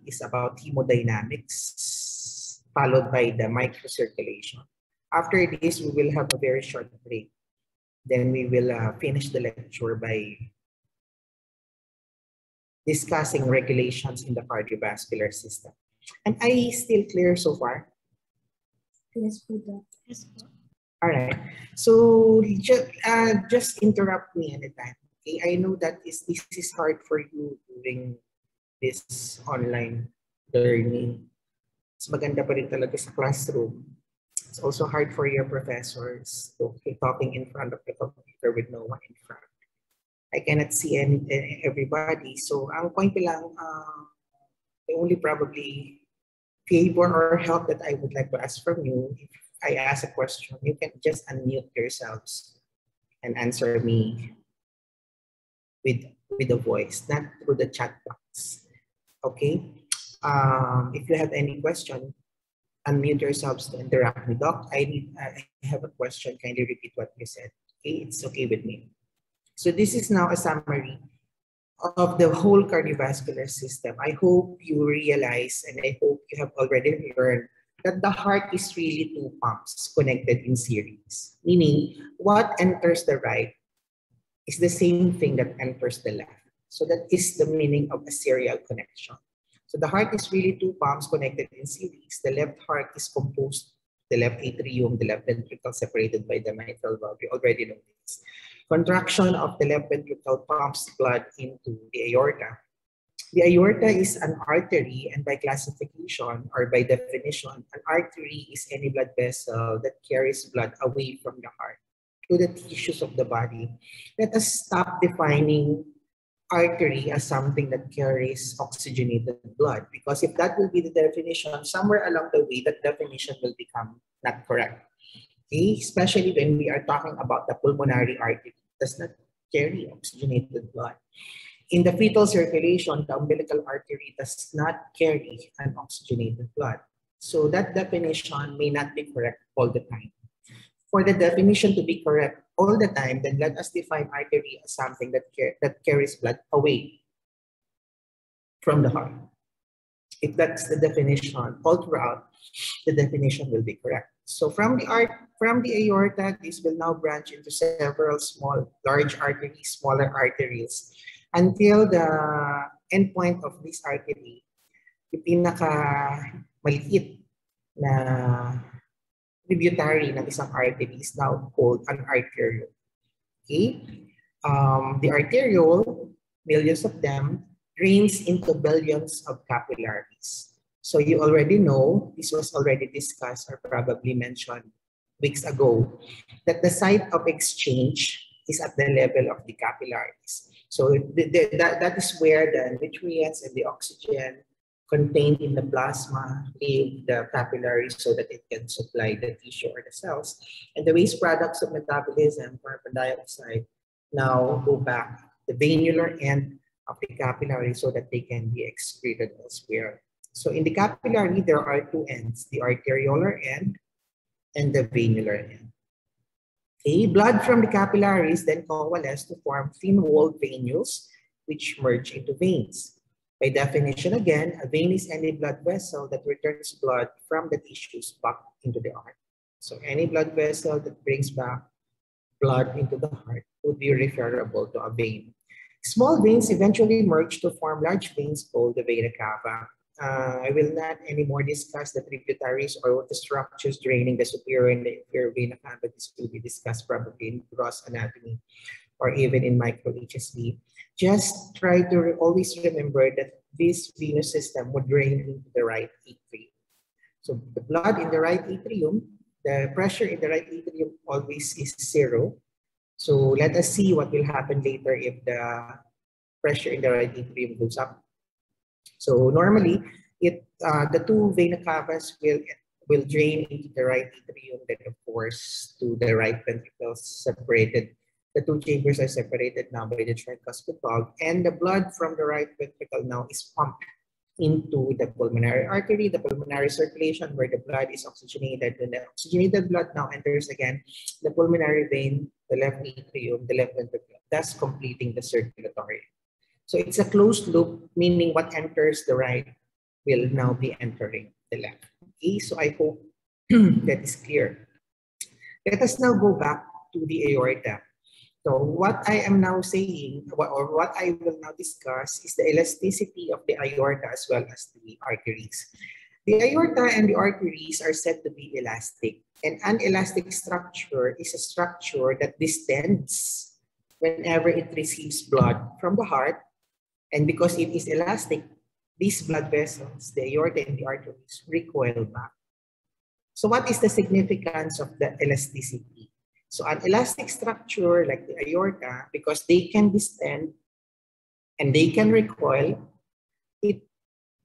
is about hemodynamics, followed by the microcirculation. After this, we will have a very short break. Then we will finish the lecture by discussing regulations in the cardiovascular system. Am I still clear so far? Yes, Buddha. Yes, all right. So just interrupt me anytime. Okay, I know that this is hard for you doing this online learning. It's maganda pa rin talaga sa classroom. It's also hard for your professors to be talking in front of the computer with no one in front. I cannot see everybody. So ang point ko lang, the only probably favor or help that I would like to ask from you, if I ask a question, you can just unmute yourselves and answer me with a voice, not through the chat box. Okay? If you have any question, unmute yourselves to interact with Doc. I have a question. Kindly repeat what you said. Okay, it's okay with me. So this is now a summary of the whole cardiovascular system. I hope you realize, and I hope you have already learned, that the heart is really two pumps connected in series. Meaning, what enters the right is the same thing that enters the left. So that is the meaning of a serial connection. So the heart is really two pumps connected in series. The left heart is composed, the left atrium, the left ventricle separated by the mitral valve. You already know this. Contraction of the left ventricle pumps blood into the aorta. The aorta is an artery, and by classification or by definition, an artery is any blood vessel that carries blood away from the heart to the tissues of the body. Let us stop defining artery as something that carries oxygenated blood, because if that will be the definition, somewhere along the way, that definition will become not correct. Okay? Especially when we are talking about the pulmonary artery, it does not carry oxygenated blood. In the fetal circulation, the umbilical artery does not carry an oxygenated blood. So that definition may not be correct all the time. For the definition to be correct all the time, then let us define artery as something that carries blood away from the heart. If that's the definition all throughout, the definition will be correct. So from the aorta, this will now branch into several large arteries, smaller arteries, until the endpoint of this artery, yung pinaka-maliit na tributary ng isang artery is now called an arteriole. Okay? The arteriole, millions of them, drains into billions of capillaries. So you already know, this was already discussed or probably mentioned weeks ago, that the site of exchange is at the level of the capillaries. So that is where the nutrients and the oxygen contained in the plasma leave the capillaries so that it can supply the tissue or the cells. And the waste products of metabolism, carbon dioxide, now go back the venular end of the capillary so that they can be excreted elsewhere. So in the capillary, there are two ends, the arteriolar end and the venular end. Okay, blood from the capillaries then coalesce to form thin-walled venules, which merge into veins. By definition again, a vein is any blood vessel that returns blood from the tissues back into the heart. So any blood vessel that brings back blood into the heart would be referable to a vein. Small veins eventually merge to form large veins called the vena cava. I will not anymore discuss the tributaries or what the structures draining the superior and the inferior vena cava. This will be discussed probably in gross anatomy or even in micro HSV. Just try to always remember that this venous system would drain into the right atrium. So the blood in the right atrium, the pressure in the right atrium always is 0. So let us see what will happen later if the pressure in the right atrium goes up. So normally, the two vena cavas will drain into the right atrium, then of course to the right ventricle separated. The two chambers are separated now by the tricuspid valve, and the blood from the right ventricle now is pumped into the pulmonary artery, the pulmonary circulation where the blood is oxygenated. When the oxygenated blood now enters again the pulmonary vein, the left atrium, the left ventricle, thus completing the circulatory. So it's a closed loop, meaning what enters the right will now be entering the left. Okay, so I hope that is clear. Let us now go back to the aorta. So what I am now saying, or what I will now discuss, is the elasticity of the aorta as well as the arteries. The aorta and the arteries are said to be elastic. And an elastic structure is a structure that distends whenever it receives blood from the heart. And because it is elastic, these blood vessels, the aorta and the arteries, recoil back. So what is the significance of the elasticity? So an elastic structure like the aorta, because they can distend and they can recoil, it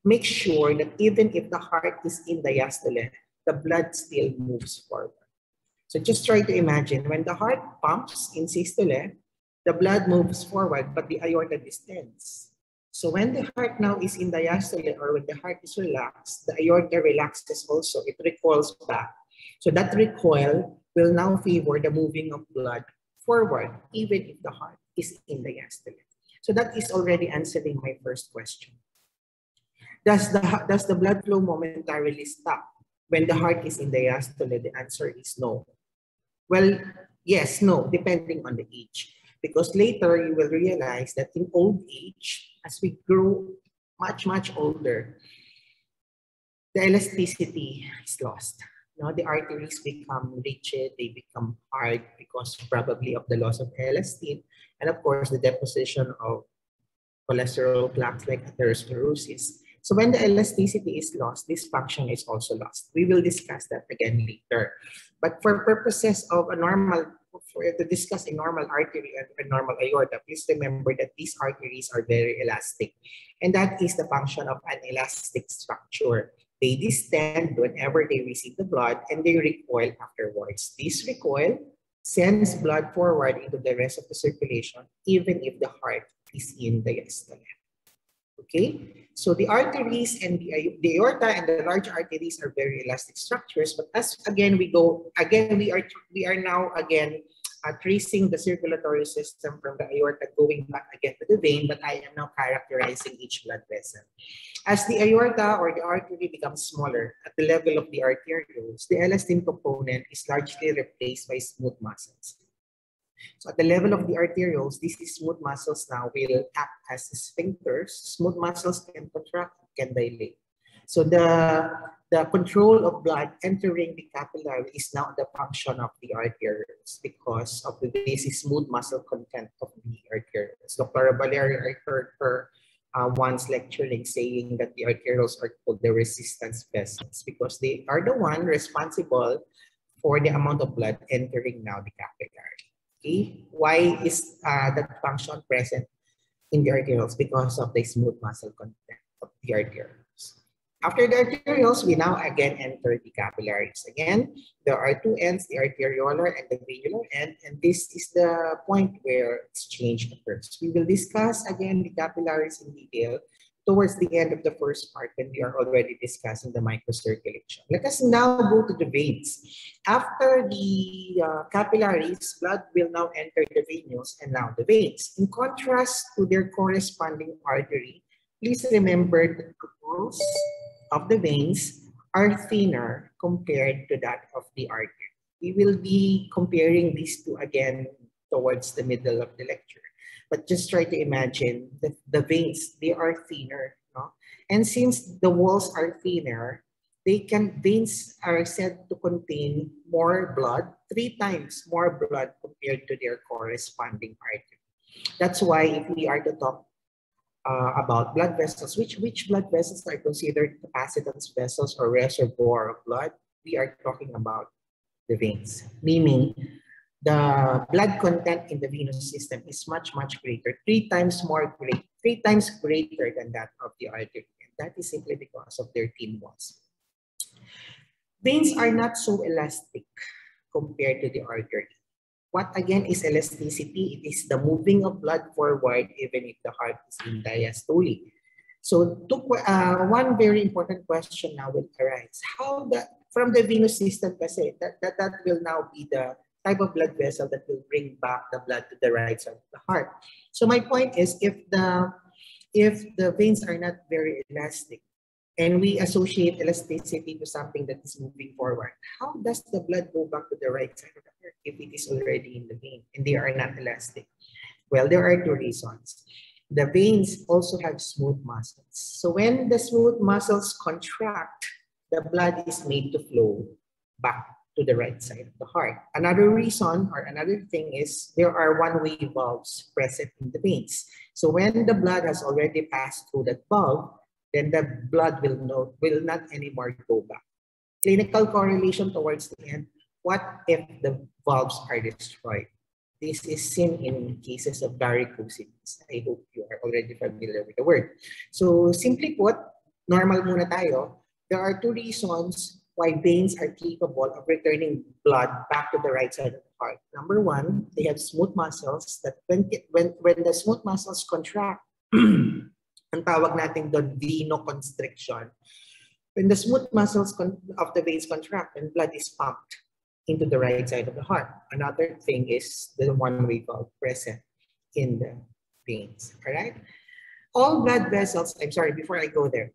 makes sure that even if the heart is in diastole, the blood still moves forward. So just try to imagine when the heart pumps in systole, the blood moves forward, but the aorta distends. So when the heart now is in diastole, or when the heart is relaxed, the aorta relaxes also. It recoils back. So that recoil will now favor the moving of blood forward, even if the heart is in diastole. So that is already answering my first question. Does the blood flow momentarily stop when the heart is in diastole? The answer is no. Well, yes, no, depending on the age. Because later you will realize that in old age, as we grow much, much older, the elasticity is lost. Now the arteries become rigid, they become hard because probably of the loss of elastin, and of course the deposition of cholesterol plaques like atherosclerosis. So when the elasticity is lost, this function is also lost. We will discuss that again later. But for purposes of to discuss a normal artery and a normal aorta, please remember that these arteries are very elastic. And that is the function of an elastic structure. They distend whenever they receive the blood and they recoil afterwards. This recoil sends blood forward into the rest of the circulation, even if the heart is in diastole. Okay, so the arteries and the aorta and the large arteries are very elastic structures. But as again we are now tracing the circulatory system from the aorta going back again to the vein. But I am now characterizing each blood vessel. As the aorta or the artery becomes smaller at the level of the arterioles, the elastin component is largely replaced by smooth muscles. So at the level of the arterioles, these smooth muscles now will act as sphincters. Smooth muscles can contract, can dilate. So the control of blood entering the capillary is now the function of the arterioles because of this smooth muscle content of the arterioles. Dr. Valeria, I heard her once lecturing saying that the arterioles are called the resistance vessels because they are the one responsible for the amount of blood entering now the capillary. Okay. Why is that function present in the arterioles? Because of the smooth muscle content of the arterioles. After the arterioles, we now again enter the capillaries. Again, there are two ends, the arteriolar and the venular end, and this is the point where exchange occurs. We will discuss again the capillaries in detail towards the end of the first part when we are already discussing the microcirculation. Let us now go to the veins. After the capillaries, blood will now enter the venules and now the veins. In contrast to their corresponding artery, please remember that the walls of the veins are thinner compared to that of the artery. We will be comparing these two again towards the middle of the lecture. But just try to imagine that the veins, they are thinner. No? And since the walls are thinner, veins are said to contain more blood, 3 times more blood compared to their corresponding artery. That's why if we are to talk about blood vessels, which blood vessels are considered capacitance vessels or reservoir of blood, we are talking about the veins, meaning the blood content in the venous system is much, much greater, 3 times greater than that of the artery. And that is simply because of their thin walls. Veins are not so elastic compared to the artery. What again is elasticity? It is the moving of blood forward even if the heart is in diastole. So one very important question now will arise. How from the venous system kasi, that will now be the type of blood vessel that will bring back the blood to the right side of the heart. So my point is if the veins are not very elastic, And we associate elasticity to something that is moving forward. How does the blood go back to the right side of the heart if it is already in the vein and they are not elastic? Well, there are two reasons. The veins also have smooth muscles. So when the smooth muscles contract, the blood is made to flow back to the right side of the heart. Another reason or another thing is there are one-way valves present in the veins. So when the blood has already passed through that valve, then the blood will not anymore go back. Clinical correlation towards the end. What if the valves are destroyed? This is seen in cases of varicosities. I hope you are already familiar with the word. So simply put, normal muna tayo. There are two reasons why veins are capable of returning blood back to the right side of the heart. Number one, they have smooth muscles that when the smooth muscles contract, ang tawag natin doon venoconstriction. When the smooth muscles of the veins contract and blood is pumped into the right side of the heart. Another thing is the one-way valve present in the veins, all right? All blood vessels, I'm sorry, before I go there,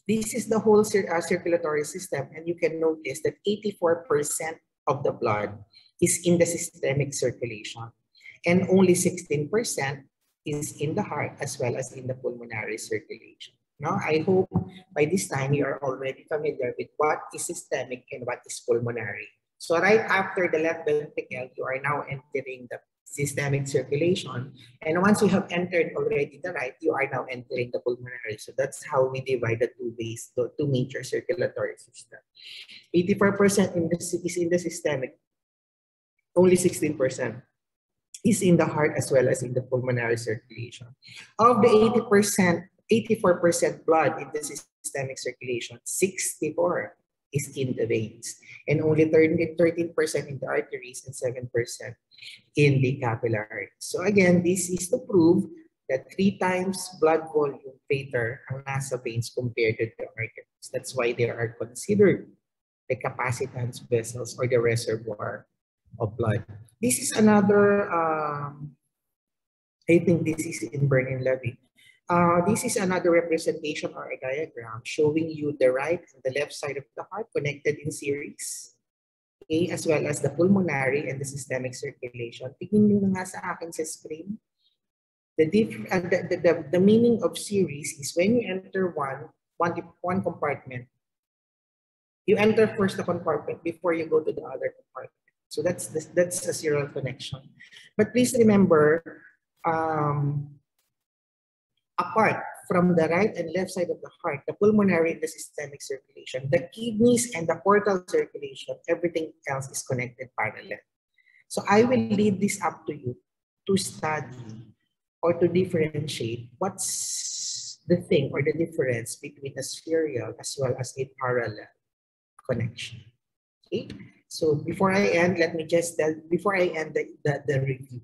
this is the whole circulatory system, and you can notice that 84% of the blood is in the systemic circulation, and only 16% is in the heart as well as in the pulmonary circulation. Now, I hope by this time you are already familiar with what is systemic and what is pulmonary. So right after the left ventricle, you are now entering the systemic circulation. And once you have entered already the right, you are now entering the pulmonary. So that's how we divide the two ways, the two major circulatory systems. 84% is in the systemic, only 16% is in the heart as well as in the pulmonary circulation. Of the 84% blood in the systemic circulation, 64 is in the veins, and only 13% in the arteries and 7% in the capillaries. So again, this is to prove that 3 times blood volume greater ang nasa veins compared to the arteries. That's why they are considered the capacitance vessels or the reservoir of blood. This is another, I think this is in Bernoulli. This is another representation or a diagram showing you the right and the left side of the heart connected in series, okay, as well as the pulmonary and the systemic circulation. Tingnan nyo na nga sa akin sa screen. The meaning of series is when you enter one compartment, you enter first the compartment before you go to the other compartment. So that's a serial connection. But please remember, apart from the right and left side of the heart, the pulmonary and the systemic circulation, the kidneys and the portal circulation, everything else is connected parallel. So I will leave this up to you to study or to differentiate what's the thing or the difference between a serial as well as a parallel connection. Okay? So before I end, let me just tell, before I end the review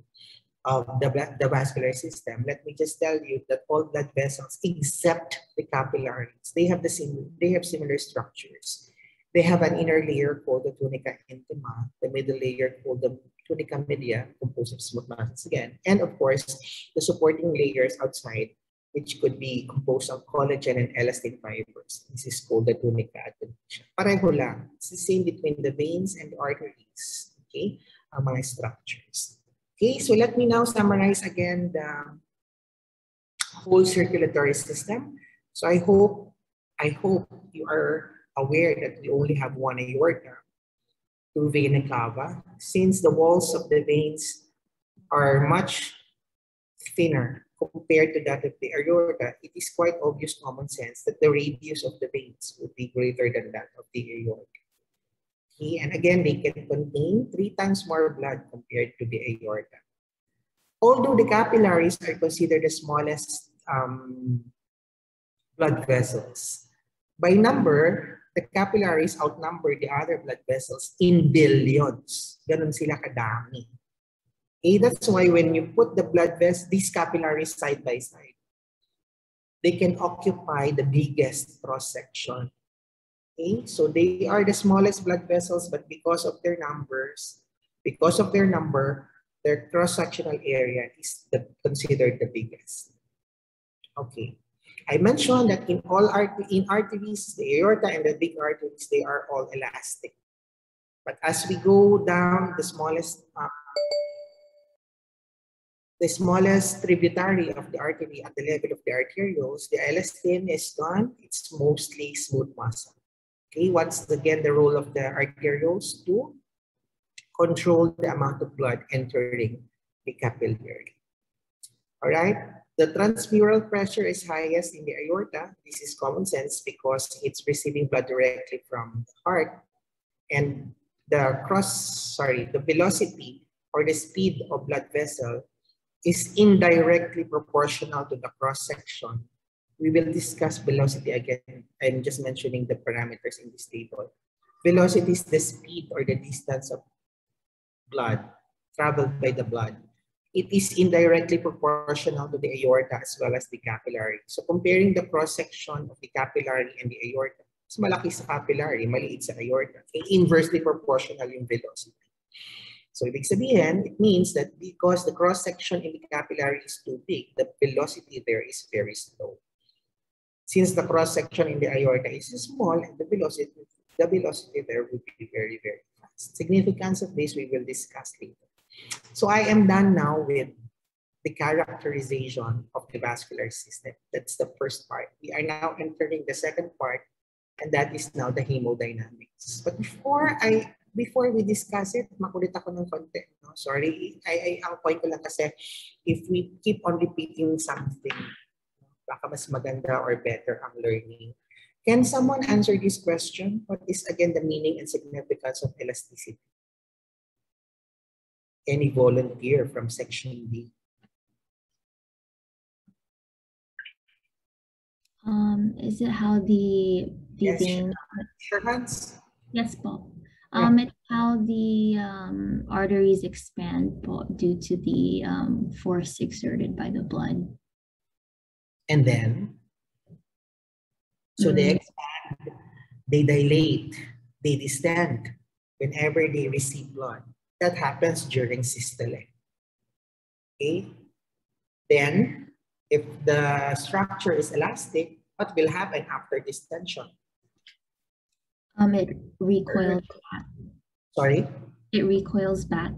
of the vascular system, let me just tell you that all blood vessels except the capillaries, they have similar structures. They have an inner layer called the tunica intima, the middle layer called the tunica media, composed of smooth muscles again, and of course the supporting layers outside, which could be composed of collagen and elastin fibers. This is called the tunica adventitia. Pareho lang. It's the same between the veins and the arteries, okay, ang mga structures. Okay, so let me now summarize again the whole circulatory system. So I hope you are aware that we only have one aorta, 2 vena cava. Since the walls of the veins are much thinner compared to that of the aorta, it is quite obvious common sense that the radius of the veins would be greater than that of the aorta. Okay, and again, they can contain 3 times more blood compared to the aorta. Although the capillaries are considered the smallest blood vessels, by number, the capillaries outnumber the other blood vessels in billions. Ganun sila kadami. Okay, that's why when you put the blood vessels, these capillaries side by side, they can occupy the biggest cross-section. Okay, so they are the smallest blood vessels, but because of their number, their cross-sectional area is considered the biggest. Okay, I mentioned that in all in arteries, the aorta and the big arteries, they are all elastic. But as we go down the smallest tributary of the artery at the level of the arterioles, the elastin is gone. It's mostly smooth muscle. Okay, once again, the role of the arterioles to control the amount of blood entering the capillary. All right, the transmural pressure is highest in the aorta. This is common sense because it's receiving blood directly from the heart, and the velocity or the speed of blood vessel is indirectly proportional to the cross section. We will discuss velocity again. I'm just mentioning the parameters in this table. Velocity is the speed or the distance of blood traveled by the blood. It is indirectly proportional to the aorta as well as the capillary. So comparing the cross-section of the capillary and the aorta, mas malaki sa capillary, maliit sa aorta. Okay? Inversely proportional yung velocity. So ibig sabihin, it means that because the cross-section in the capillary is too big, the velocity there is very slow. Since the cross-section in the aorta is small, and the velocity there will be very, very fast. Significance of this we will discuss later. So I am done now with the characterization of the vascular system. That's the first part. We are now entering the second part, and that is now the hemodynamics. But before we discuss it, makulit ako ng konti. No? Sorry, ang point ko lang kasi if we keep on repeating something, baka mas maganda or better ang learning. Can someone answer this question? What is again the meaning and significance of elasticity? Any volunteer from section B? Is it how the Yes, vein? sure, Hans. Yes, po. Yeah. It's how the arteries expand po, due to the force exerted by the blood. And then, so they expand, they dilate, they distend whenever they receive blood. That happens during systole. Okay? Then, if the structure is elastic, what will happen after distension? It recoils back. Sorry? It recoils back.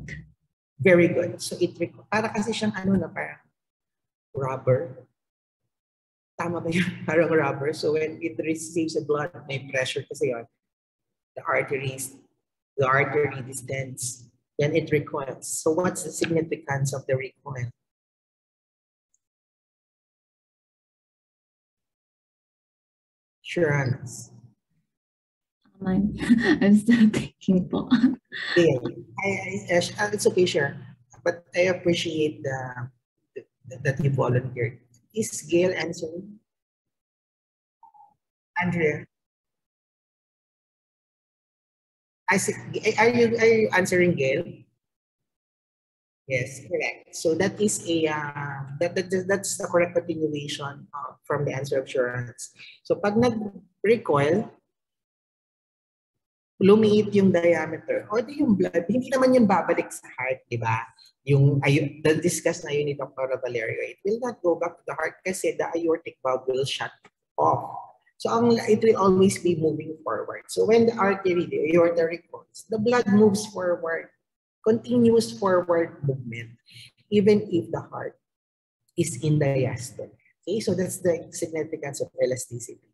Very good. So para kasi siyang ano na parang rubber. Tama ba yun? Parang rubber. So when it receives the blood, may pressure kasi yun. The artery distends. Then it recoils. So what's the significance of the recoil? Sure, Hans. I'm still thinking po. Yeah, it's okay, sure. But I appreciate that you volunteered. Is Gail answering? Andrea? Are you answering, Gail? Yes, correct. So that is that's the correct continuation from the answer of Sharon's. So pag nag-recoil, lumiit yung diameter. O di yung blood, hindi naman yung babalik sa heart, di ba? Yung discuss na yun ni Dr. Valerio, it will not go back to the heart kasi the aortic valve will shut off. So it will always be moving forward. So when the artery, the aorta recoils, the blood moves forward, continuous forward movement, even if the heart is in diastole. Okay, so that's the significance of elasticity.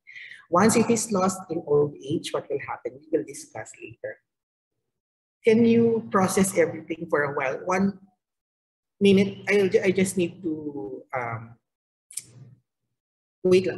Once it is lost in old age, what will happen? We will discuss later. Can you process everything for a while? 1 minute. I just need to wait.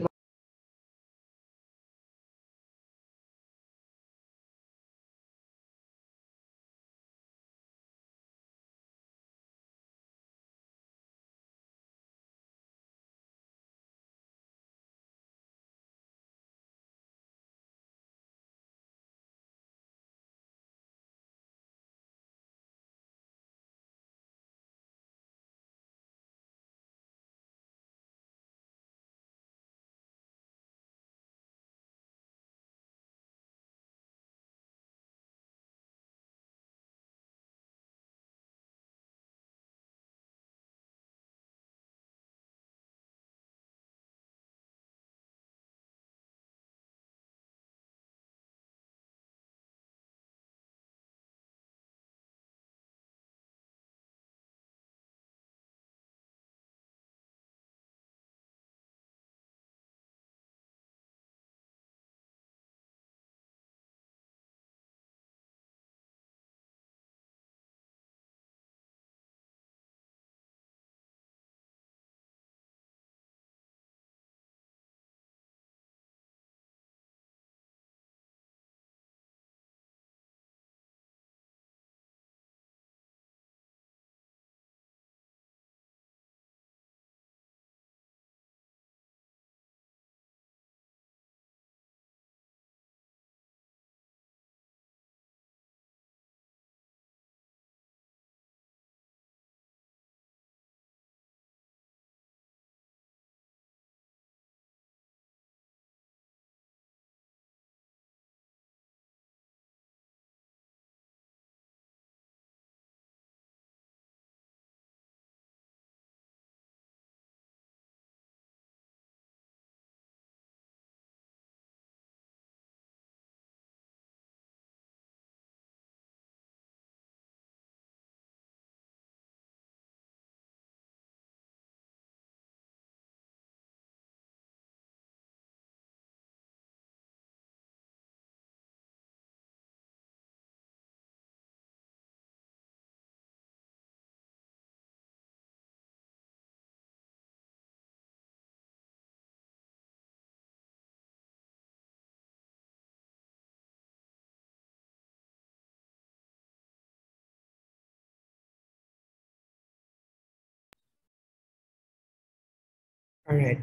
All right.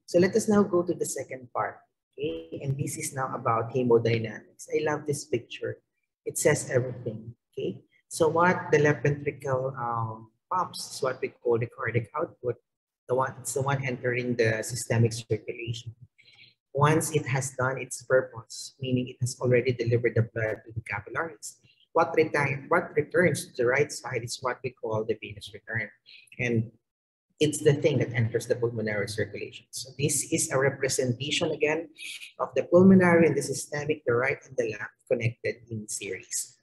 So let us now go to the second part. Okay, and this is now about hemodynamics. I love this picture. It says everything. Okay, so what the left ventricle pumps is what we call the cardiac output. It's the one entering the systemic circulation. Once it has done its purpose, meaning it has already delivered the blood to the capillaries, what returns to the right side is what we call the venous return. And it's the thing that enters the pulmonary circulation. So this is a representation again of the pulmonary and the systemic, the right and the left connected in series.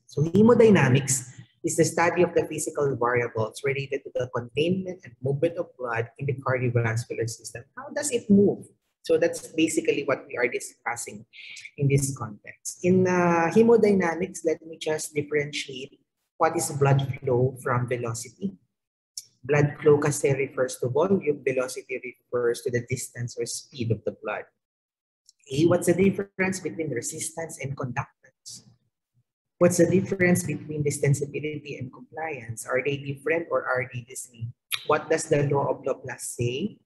So hemodynamics is the study of the physical variables related to the containment and movement of blood in the cardiovascular system. How does it move? So that's basically what we are discussing in this context. In hemodynamics, let me just differentiate what is blood flow from velocity. Blood flow kasi refers to volume, velocity refers to the distance or speed of the blood. Okay, what's the difference between resistance and conductance? What's the difference between distensibility and compliance? Are they different or are they the same? What does the law of Laplace say?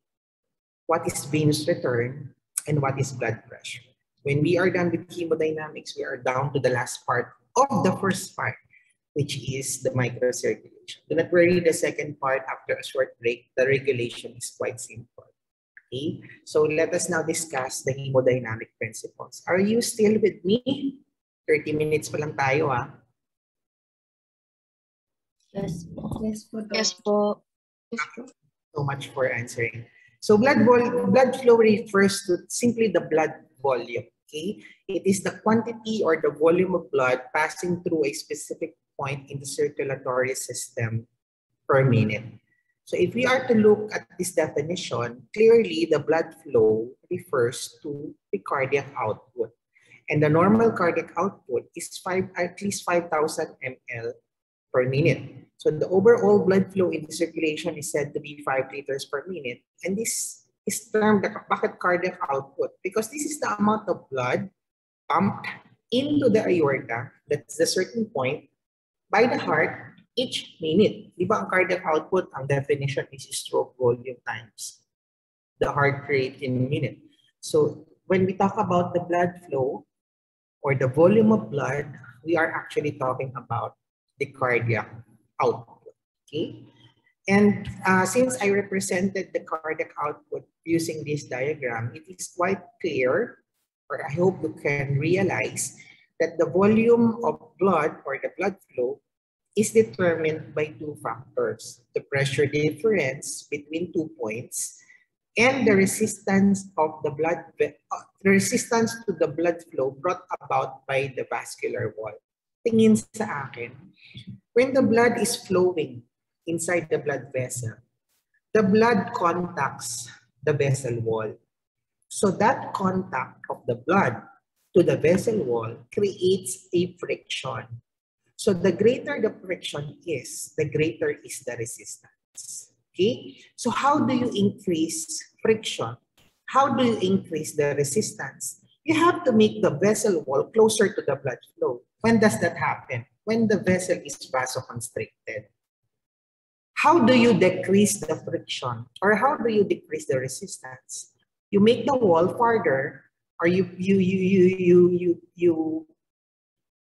What is venous return? And what is blood pressure? When we are done with hemodynamics, we are down to the last part of the first part, which is the microcirculation. Do not worry, the second part after a short break, the regulation is quite simple. Okay, so let us now discuss the hemodynamic principles. Are you still with me? 30 minutes pa lang tayo, ah. Yes po. Yes po. Yes po. So much for answering. So blood flow refers to simply the blood volume. Okay, it is the quantity or the volume of blood passing through a specific point in the circulatory system per minute. So if we are to look at this definition, clearly the blood flow refers to the cardiac output. And the normal cardiac output is at least 5,000 ml per minute. So the overall blood flow in the circulation is said to be 5 liters per minute. And this is termed the bucket cardiac output because this is the amount of blood pumped into the aorta, that's the certain point, by the heart each minute. Di ba ang cardiac output, ang definition is stroke volume times the heart rate in minute. So when we talk about the blood flow or the volume of blood, we are actually talking about the cardiac output. Okay? And since I represented the cardiac output using this diagram, it is quite clear, or I hope you can realize, that the volume of blood or the blood flow is determined by two factors: the pressure difference between 2 points and the resistance of the resistance to the blood flow brought about by the vascular wall. Tingin sa akin, when the blood is flowing inside the blood vessel, the blood contacts the vessel wall. So that contact of the blood to the vessel wall creates a friction. So the greater the friction is, the greater is the resistance. Okay? So how do you increase friction? How do you increase the resistance? You have to make the vessel wall closer to the blood flow. When does that happen? When the vessel is vasoconstricted. How do you decrease the friction? Or how do you decrease the resistance? You make the wall farther, or you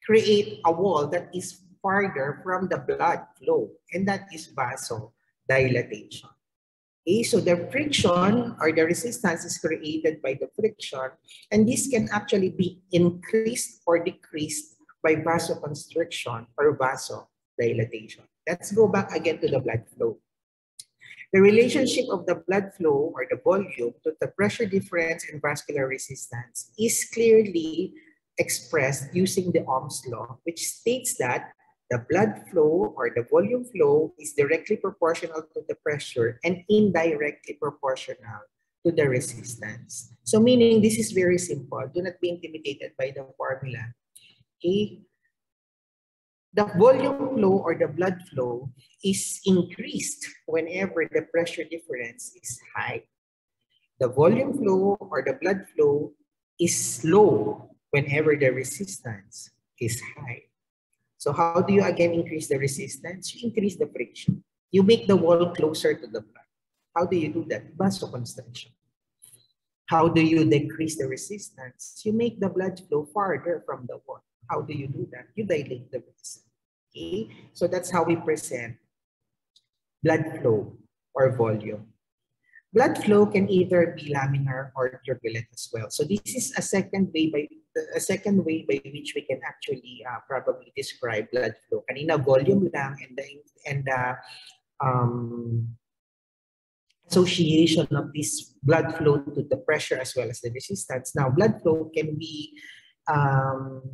create a wall that is farther from the blood flow, and that is vasodilatation. Okay, so the friction or the resistance is created by the friction, and this can actually be increased or decreased by vasoconstriction or vasodilatation. Let's go back again to the blood flow. The relationship of the blood flow or the volume to the pressure difference and vascular resistance is clearly expressed using the Ohm's law, which states that the blood flow or the volume flow is directly proportional to the pressure and indirectly proportional to the resistance. So meaning this is very simple. Do not be intimidated by the formula. Okay? The volume flow or the blood flow is increased whenever the pressure difference is high. The volume flow or the blood flow is low whenever the resistance is high. So how do you again increase the resistance? You increase the friction. You make the wall closer to the blood. How do you do that? Vasoconstriction. How do you decrease the resistance? You make the blood flow farther from the wall. How do you do that? You dilate the vessel. Okay, so that's how we present blood flow or volume. Blood flow can either be laminar or turbulent as well. So this is a second way by which we can actually probably describe blood flow. Kanina volume lang, and the association of this blood flow to the pressure as well as the resistance. Now, blood flow can be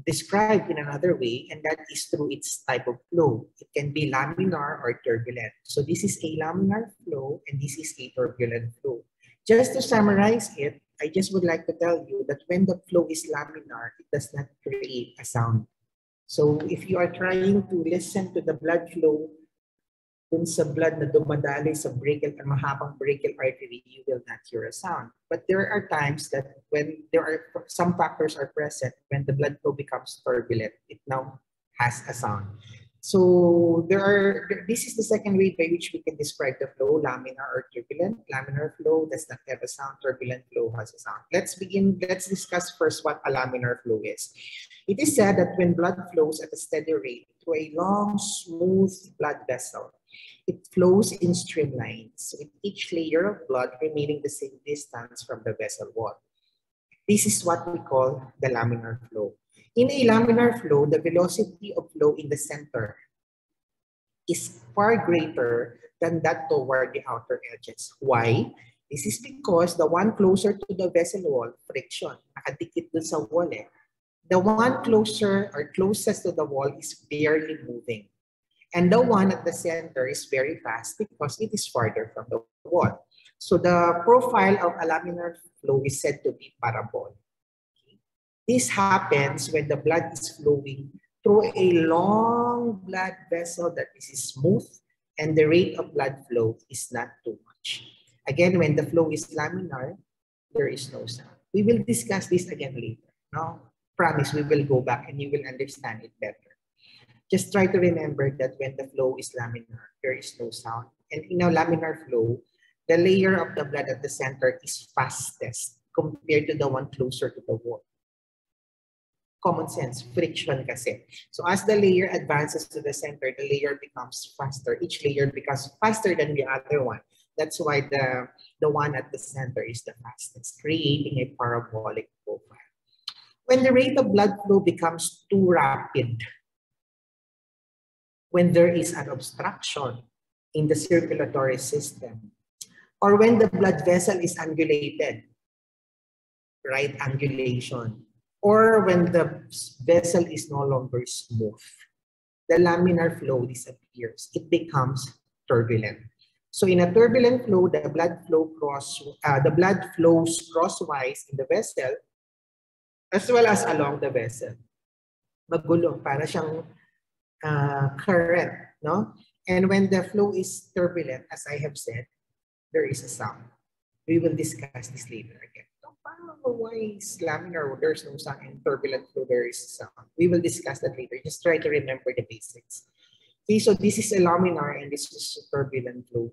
described in another way, and that is through its type of flow. It can be laminar or turbulent. So this is a laminar flow, and this is a turbulent flow. Just to summarize it, I just would like to tell you that when the flow is laminar, it does not create a sound. So if you are trying to listen to the blood flow dun sa blood na dumadaloy sa brachial or mahabang brachial artery, you will not hear a sound. But there are times that when there are some factors are present, when the blood flow becomes turbulent, it now has a sound. So this is the second way by which we can describe the flow, laminar or turbulent. Laminar flow does not have a sound, turbulent flow has a sound. Let's discuss first what a laminar flow is. It is said that when blood flows at a steady rate through a long, smooth blood vessel, it flows in streamlines, with each layer of blood remaining the same distance from the vessel wall. This is what we call the laminar flow. In a laminar flow, the velocity of flow in the center is far greater than that toward the outer edges. Why? This is because the one closer to the vessel wall, friction, nakadikit dun sa wall eh. The one closer or closest to the wall is barely moving. And the one at the center is very fast because it is farther from the wall. So the profile of a laminar flow is said to be parabolic. This happens when the blood is flowing through a long blood vessel that is smooth and the rate of blood flow is not too much. Again, when the flow is laminar, there is no sound. We will discuss this again later. No? Promise, we will go back and you will understand it better. Just try to remember that when the flow is laminar, there is no sound. And in a laminar flow, the layer of the blood at the center is fastest compared to the one closer to the wall. Common sense, friction kasi. So as the layer advances to the center, the layer becomes faster. Each layer becomes faster than the other one. That's why the one at the center is the fastest, creating a parabolic profile. When the rate of blood flow becomes too rapid, when there is an obstruction in the circulatory system, or when the blood vessel is angulated, right angulation, or when the vessel is no longer smooth, the laminar flow disappears. It becomes turbulent. So in a turbulent flow, the blood flows crosswise in the vessel as well as along the vessel. Magulo, para siyang current, no? And when the flow is turbulent, as I have said, there is a sound. We will discuss this later again. Why is laminar, there's no sound, and turbulent flow, there is a sound? We will discuss that later. Just try to remember the basics. Okay, so this is a laminar and this is a turbulent flow.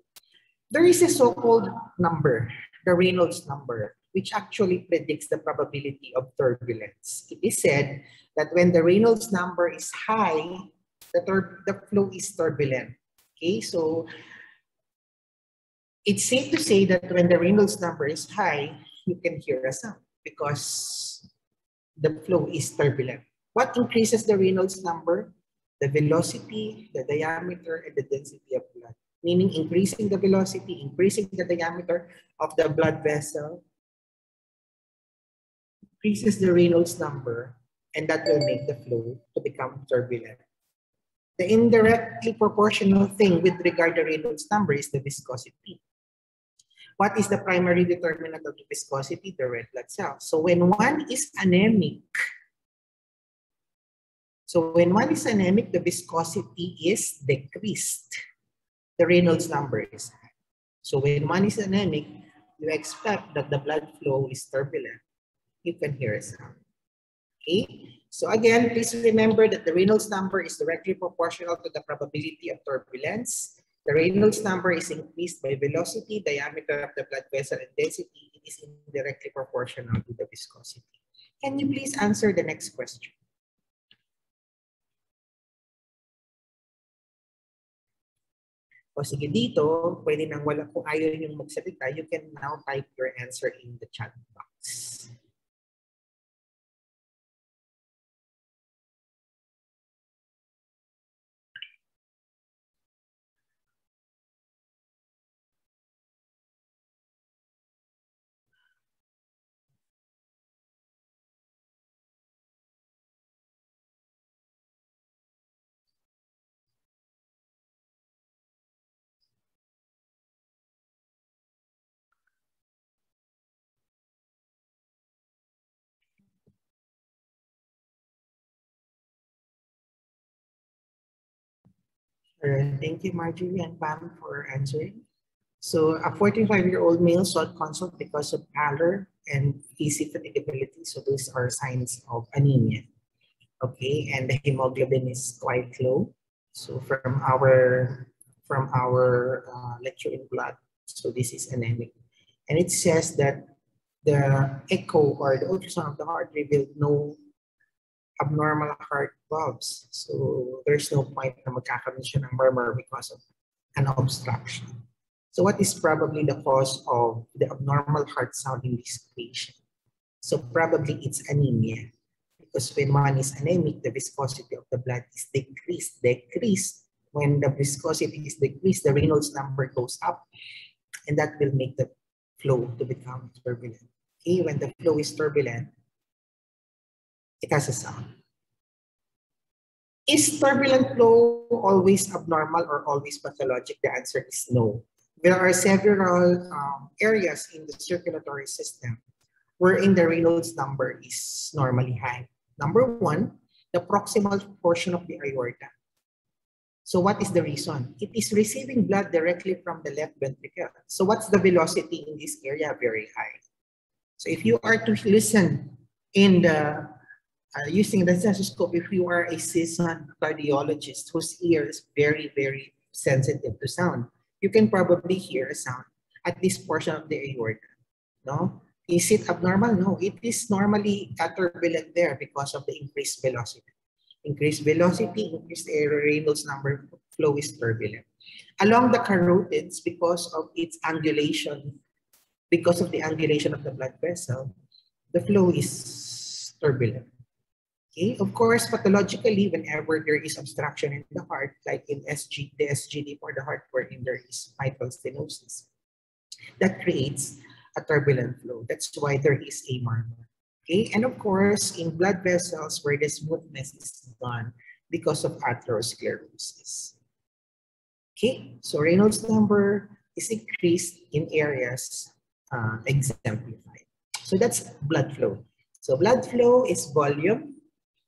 There is a so-called number, the Reynolds number, which actually predicts the probability of turbulence. It is said that when the Reynolds number is high, the flow is turbulent. Okay, so it's safe to say that when the Reynolds number is high, you can hear a sound because the flow is turbulent. What increases the Reynolds number? The velocity, the diameter, and the density of blood. Meaning increasing the velocity, increasing the diameter of the blood vessel, increases the Reynolds number, and that will make the flow to become turbulent. The indirectly proportional thing with regard to Reynolds number is the viscosity. What is the primary determinant of the viscosity? The red blood cells. So when one is anemic, the viscosity is decreased. The Reynolds number is high. So when one is anemic, you expect that the blood flow is turbulent. You can hear a sound. Okay? So again, please remember that the Reynolds number is directly proportional to the probability of turbulence. The Reynolds number is increased by velocity, diameter of the blood vessel, and density. It is indirectly proportional to the viscosity. Can you please answer the next question? O sige, dito, pwede nang wala, kung ayaw nyo magsalita, you can now type your answer in the chat box. Thank you, Marjorie and Pam, for answering. So a 45-year-old male sought consult because of pallor and easy fatigability. So those are signs of anemia. Okay, and the hemoglobin is quite low. So from our lecture in blood, so this is anemic. And it says that the echo or the ultrasound of the heart revealed no abnormal heart valves. So there's no point na magkakaroon siya ng murmur because of an obstruction. So what is probably the cause of the abnormal heart sound in this patient? So probably it's anemia. Because when one is anemic, the viscosity of the blood is decreased. When the viscosity is decreased, the Reynolds number goes up, and that will make the flow to become turbulent. Okay, when the flow is turbulent, it has a sound. Is turbulent flow always abnormal or always pathologic? The answer is no. There are several areas in the circulatory system wherein the Reynolds number is normally high. Number one, the proximal portion of the aorta. So what is the reason? It is receiving blood directly from the left ventricle. So what's the velocity in this area? Very high. So if you are to listen in the using the stethoscope, if you are a seasoned cardiologist whose ear is very, very sensitive to sound, you can probably hear a sound at this portion of the aorta. No? Is it abnormal? No, it is normally turbulent there because of the increased velocity. Increased velocity, increased Reynolds number, flow is turbulent. Along the carotids, because of its angulation, because of the angulation of the blood vessel, the flow is turbulent. Okay, of course, pathologically, whenever there is obstruction in the heart, like in the SGD for the heart, wherein there is mitral stenosis, that creates a turbulent flow. That's why there is a murmur. Okay, and of course, in blood vessels where the smoothness is gone because of atherosclerosis. Okay, so Reynolds number is increased in areas exemplified. So that's blood flow. So blood flow is volume.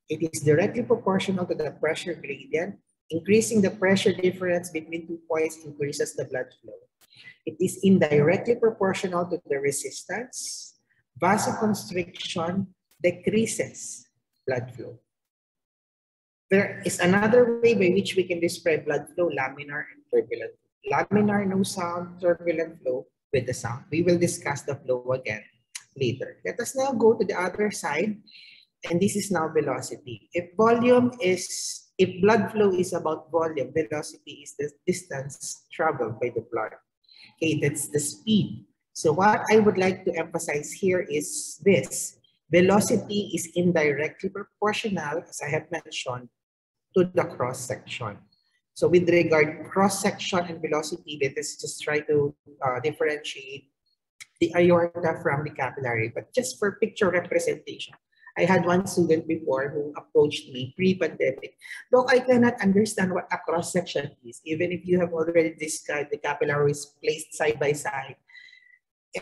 It is directly proportional to the pressure gradient. Increasing the pressure difference between 2 points increases the blood flow. It is indirectly proportional to the resistance. Vasoconstriction decreases blood flow. There is another way by which we can describe blood flow, laminar and turbulent. Laminar, no sound, turbulent flow with the sound. We will discuss the flow again later. Let us now go to the other side, and this is now velocity. If blood flow is about volume, velocity is the distance traveled by the blood. Okay, that's the speed. So what I would like to emphasize here is this. Velocity is indirectly proportional, as I have mentioned, to the cross-section. So with regard cross-section and velocity, let us just try to differentiate the aorta from the capillary. But just for picture representation, I had one student before who approached me pre-pandemic. Doc, I cannot understand what a cross-section is, even if you have already described the capillaries placed side by side.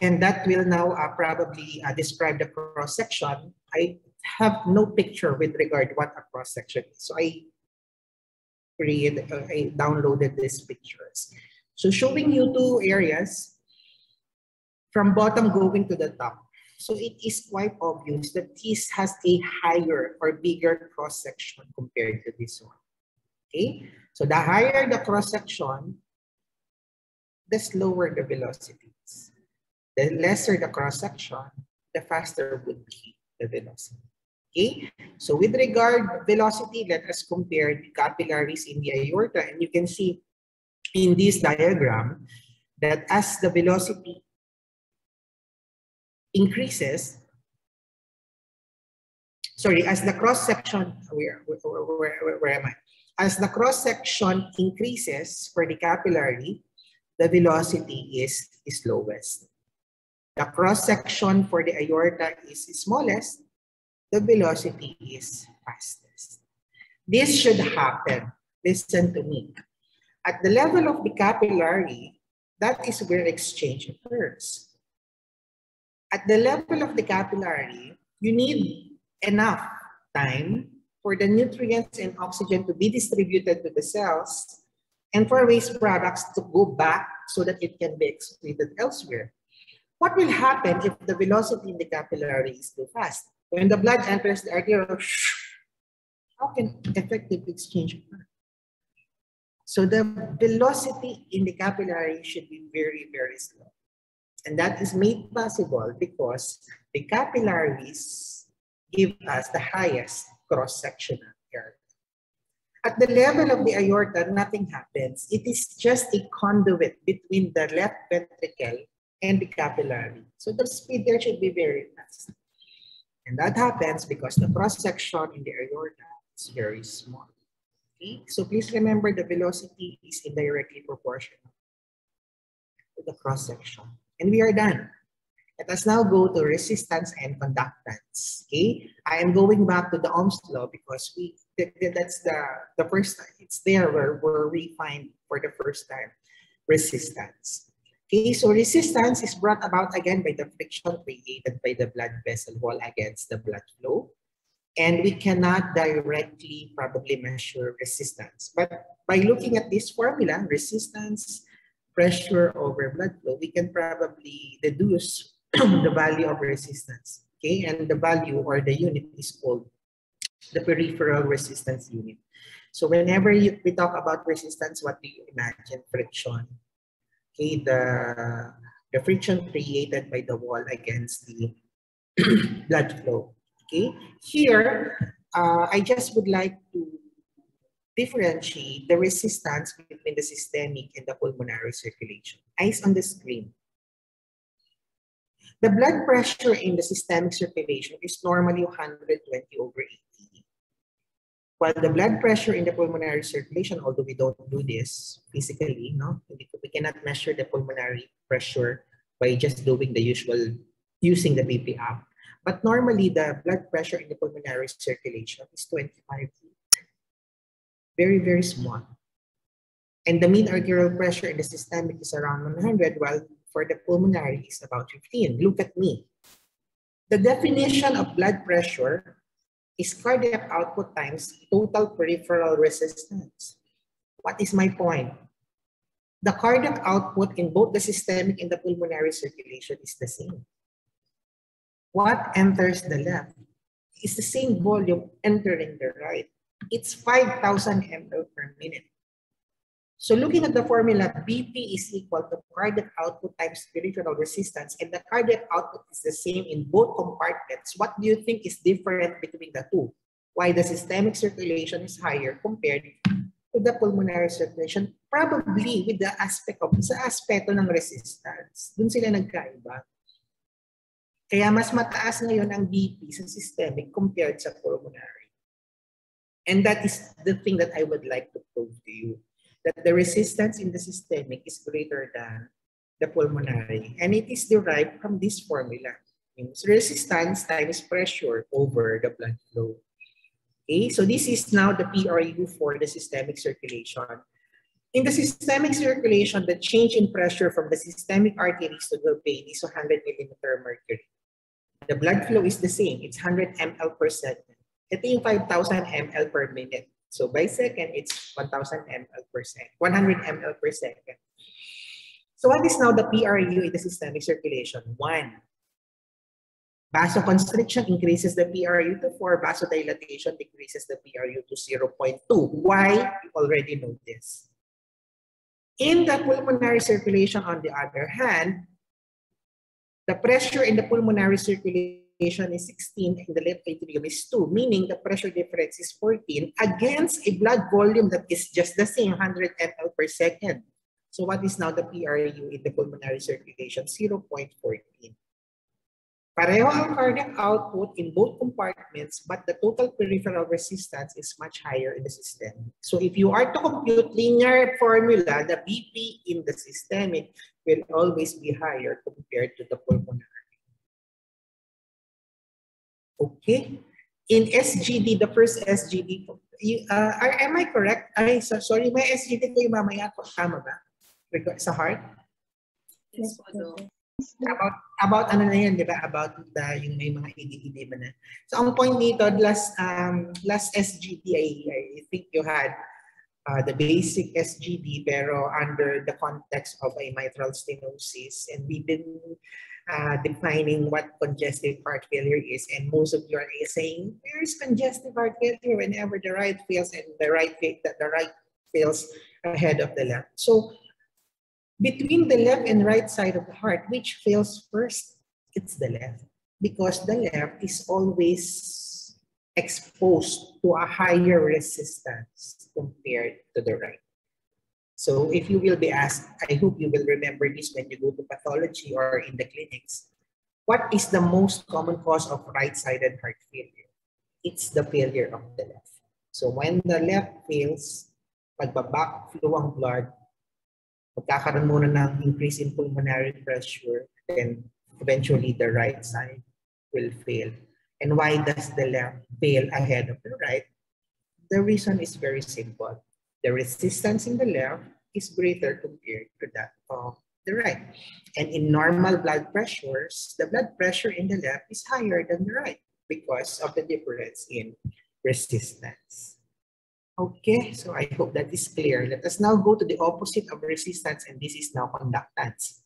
And that will now probably describe the cross-section. I have no picture with regard to what a cross-section is. So I downloaded these pictures. So showing you two areas from bottom going to the top. So it is quite obvious that this has a higher or bigger cross-section compared to this one. Okay, so the higher the cross-section, the slower the velocities. The lesser the cross-section, the faster would be the velocity. Okay, so with regard to velocity, let us compare the capillaries in the aorta, and you can see in this diagram that as the velocity increases, as the cross-section, where am I? As the cross-section increases for the capillary, the velocity is lowest. The cross-section for the aorta is smallest, the velocity is fastest. This should happen, listen to me. At the level of the capillary, that is where exchange occurs. At the level of the capillary, you need enough time for the nutrients and oxygen to be distributed to the cells and for waste products to go back so that it can be excreted elsewhere. What will happen if the velocity in the capillary is too fast? When the blood enters the arterial, how can effective exchange occur? So the velocity in the capillary should be very, very slow. And that is made possible because the capillaries give us the highest cross-sectional area. At the level of the aorta, nothing happens. It is just a conduit between the left ventricle and the capillary. So the speed there should be very fast. And that happens because the cross-section in the aorta is very small. Okay? So please remember the velocity is indirectly proportional to the cross-section. And we are done. Let us now go to resistance and conductance. Okay, I am going back to the Ohm's law because that's the first time. It's there where we find for the first time resistance. Okay, so resistance is brought about again by the friction created by the blood vessel wall against the blood flow. And we cannot directly probably measure resistance. But by looking at this formula, resistance, pressure over blood flow, we can probably deduce the value of resistance. Okay, and the value or the unit is called the peripheral resistance unit. So whenever we talk about resistance, what do you imagine? Friction. Okay, the friction created by the wall against the blood flow. Okay, here I just would like to differentiate the resistance between the systemic and the pulmonary circulation. Eyes on the screen. The blood pressure in the systemic circulation is normally 120/80. While the blood pressure in the pulmonary circulation, although we don't do this physically, no, we cannot measure the pulmonary pressure by just doing the usual, using the BP app. But normally the blood pressure in the pulmonary circulation is 25. Very, very small. And the mean arterial pressure in the systemic is around 100, while for the pulmonary is about 15. Look at me. The definition of blood pressure is cardiac output times total peripheral resistance. What is my point? The cardiac output in both the systemic and the pulmonary circulation is the same. What enters the left is the same volume entering the right. It's 5,000 ml per minute. So looking at the formula, BP is equal to cardiac output times peripheral resistance, and the cardiac output is the same in both compartments. What do you think is different between the two? Why the systemic circulation is higher compared to the pulmonary circulation? Probably with the aspect of, sa aspeto ng resistance. Dun sila nagkaiba. Kaya mas mataas ngayon ang BP sa systemic compared sa pulmonary. And that is the thing that I would like to prove to you, that the resistance in the systemic is greater than the pulmonary. And it is derived from this formula. It's resistance times pressure over the blood flow. Okay, so this is now the PRU for the systemic circulation. In the systemic circulation, the change in pressure from the systemic arteries to the vein is 100 millimeter mercury. The blood flow is the same. It's 100 ml per second. Ito yung 5,000 ml per minute. So by second, it's 1,000 ml per second, 100 ml per second. So what is now the PRU in the systemic circulation? 1. Vasoconstriction increases the PRU to 4. Vasodilatation decreases the PRU to 0.2. Why? You already know this. In the pulmonary circulation, on the other hand, the pressure in the pulmonary circulation is 16 and the left atrium is 2, meaning the pressure difference is 14 against a blood volume that is just the same, 100 ml per second. So what is now the PRU in the pulmonary circulation? 0.14. Pareho ang cardiac output in both compartments, but the total peripheral resistance is much higher in the system. So if you are to compute linear formula, the BP in the systemic will always be higher compared to the pulmonary. Okay. In SGD, the first SGD, am I correct? Sorry, may SGD ko yung mamaya. Tama ba? Sa heart? Yes, po. About ano na yan, di ba? About yung may mga edema na. So ang point dito, last SGD, I think you had the basic SGD pero under the context of a mitral stenosis, and we've been defining what congestive heart failure is, and most of you are saying, where is congestive heart failure whenever the right fails and the right fails ahead of the left. So between the left and right side of the heart, which fails first? It's the left, because the left is always exposed to a higher resistance compared to the right. So if you will be asked, I hope you will remember this when you go to pathology or in the clinics, what is the most common cause of right-sided heart failure? It's the failure of the left. So when the left fails, magbabackflow ang blood, magkakaroon muna ng increase in pulmonary pressure, then eventually the right side will fail. And why does the left fail ahead of the right? The reason is very simple. The resistance in the left is greater compared to that of the right. And in normal blood pressures, the blood pressure in the left is higher than the right because of the difference in resistance. Okay, so I hope that is clear. Let us now go to the opposite of resistance, and this is now conductance.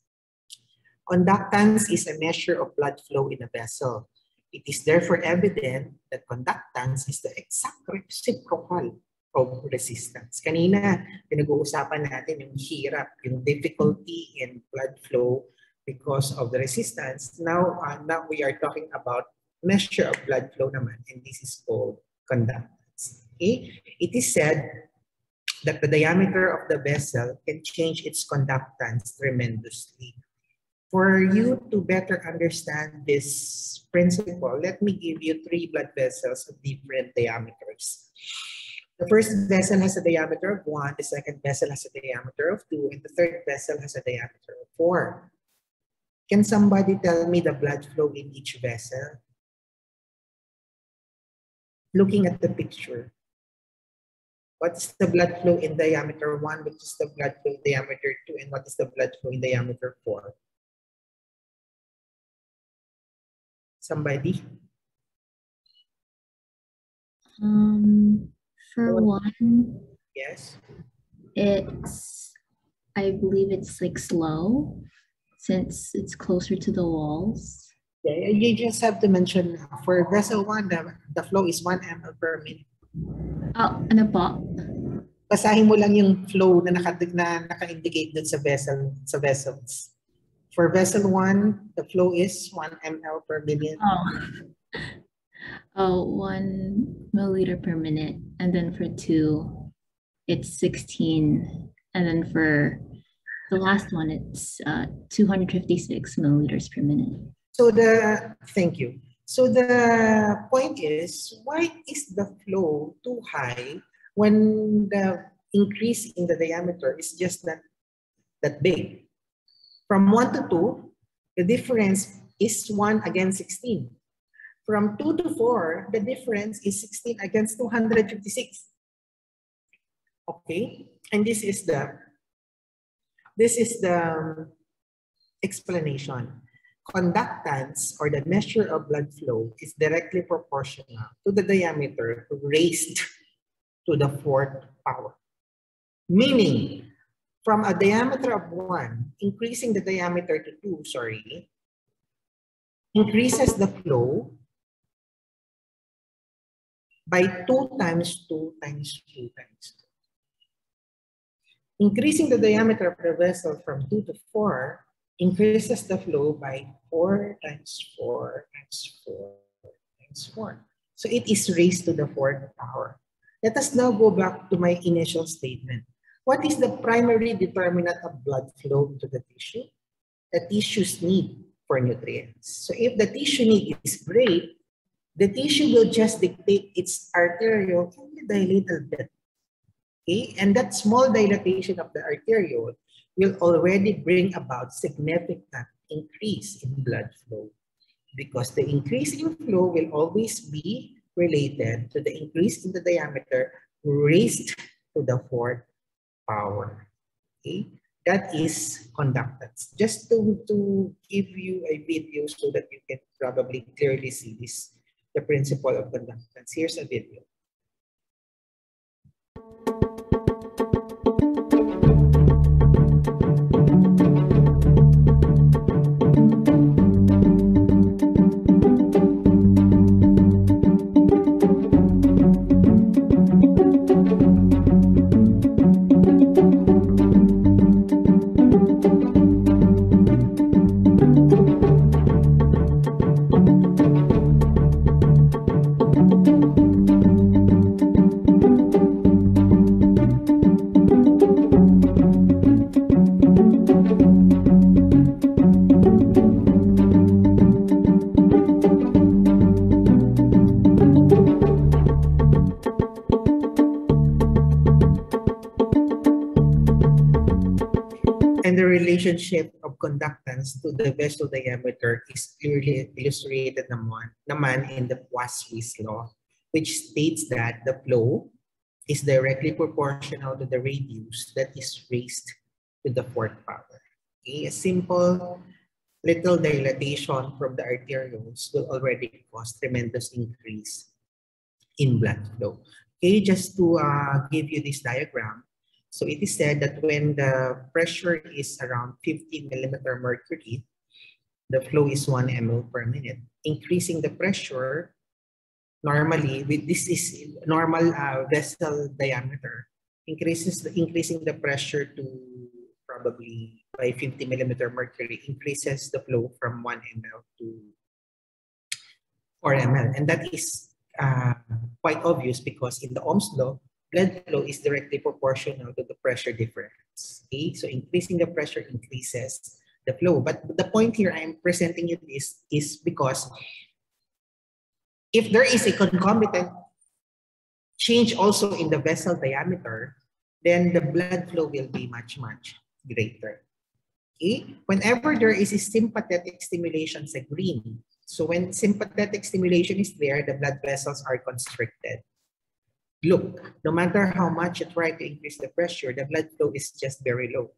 Conductance is a measure of blood flow in a vessel. It is therefore evident that conductance is the exact reciprocal of resistance. Kanina, pinag-uusapan natin yung hirap, yung difficulty in blood flow because of the resistance. Now we are talking about measure of blood flow naman, and this is called conductance. Okay? It is said that the diameter of the vessel can change its conductance tremendously. For you to better understand this principle, let me give you 3 blood vessels of different diameters. The first vessel has a diameter of 1, the second vessel has a diameter of 2, and the third vessel has a diameter of 4. Can somebody tell me the blood flow in each vessel? Looking at the picture. What is the blood flow in diameter 1? What is the blood flow in diameter 2? And what is the blood flow in diameter 4? Somebody? For one, Yes. I believe it's like slow since it's closer to the walls. Yeah, you just have to mention for vessel 1, the flow is 1 ml per minute. Oh, ano po? Basahin mo lang yung flow na naka-indicate dun sa vessels. For vessel 1, the flow is 1 ml per minute. Oh, 1 milliliter per minute. And then for 2, it's 16. And then for the last one, it's 256 milliliters per minute. So thank you. So the point is, why is the flow too high when the increase in the diameter is just that big? From 1 to 2, the difference is 1 against 16. From 2 to 4, the difference is 16 against 256. Okay, and this is the explanation. Conductance, or the measure of blood flow, is directly proportional to the diameter raised to the 4th power. Meaning, from a diameter of 1, increasing the diameter to 2, increases the flow by 2 times 2 times 2 times 2. Increasing the diameter of the vessel from 2 to 4 increases the flow by 4 times 4 times 4 times 4. So it is raised to the fourth power. Let us now go back to my initial statement. What is the primary determinant of blood flow to the tissue? The tissue's need for nutrients. So if the tissue need is great, the tissue will just dictate its arteriole can dilate a bit. Okay? And that small dilatation of the arteriole will already bring about significant increase in blood flow, because the increase in flow will always be related to the increase in the diameter raised to the fourth power. Okay? That is conductance. Just to give you a video so that you can probably clearly see this, the principle of conductance. Here's a video. Relationship of conductance to the vessel diameter is clearly illustrated naman in the Poiseuille's law, which states that the flow is directly proportional to the radius that is raised to the fourth power. Okay? A simple little dilatation from the arterioles will already cause tremendous increase in blood flow. Okay, just to give you this diagram. So it is said that when the pressure is around 50 millimeter mercury, the flow is 1 ml per minute. Increasing the pressure, normally, this is normal vessel diameter, increasing the pressure to probably by 50 millimeter mercury increases the flow from 1 ml to 4 ml. And that is quite obvious because in the Ohm's law, blood flow is directly proportional to the pressure difference. Okay, so increasing the pressure increases the flow. But the point here I am presenting you this is because if there is a concomitant change also in the vessel diameter, then the blood flow will be much, much greater. Okay, whenever there is a sympathetic stimulation sa green, so when sympathetic stimulation is there, the blood vessels are constricted. Look, no matter how much you try to increase the pressure, the blood flow is just very low.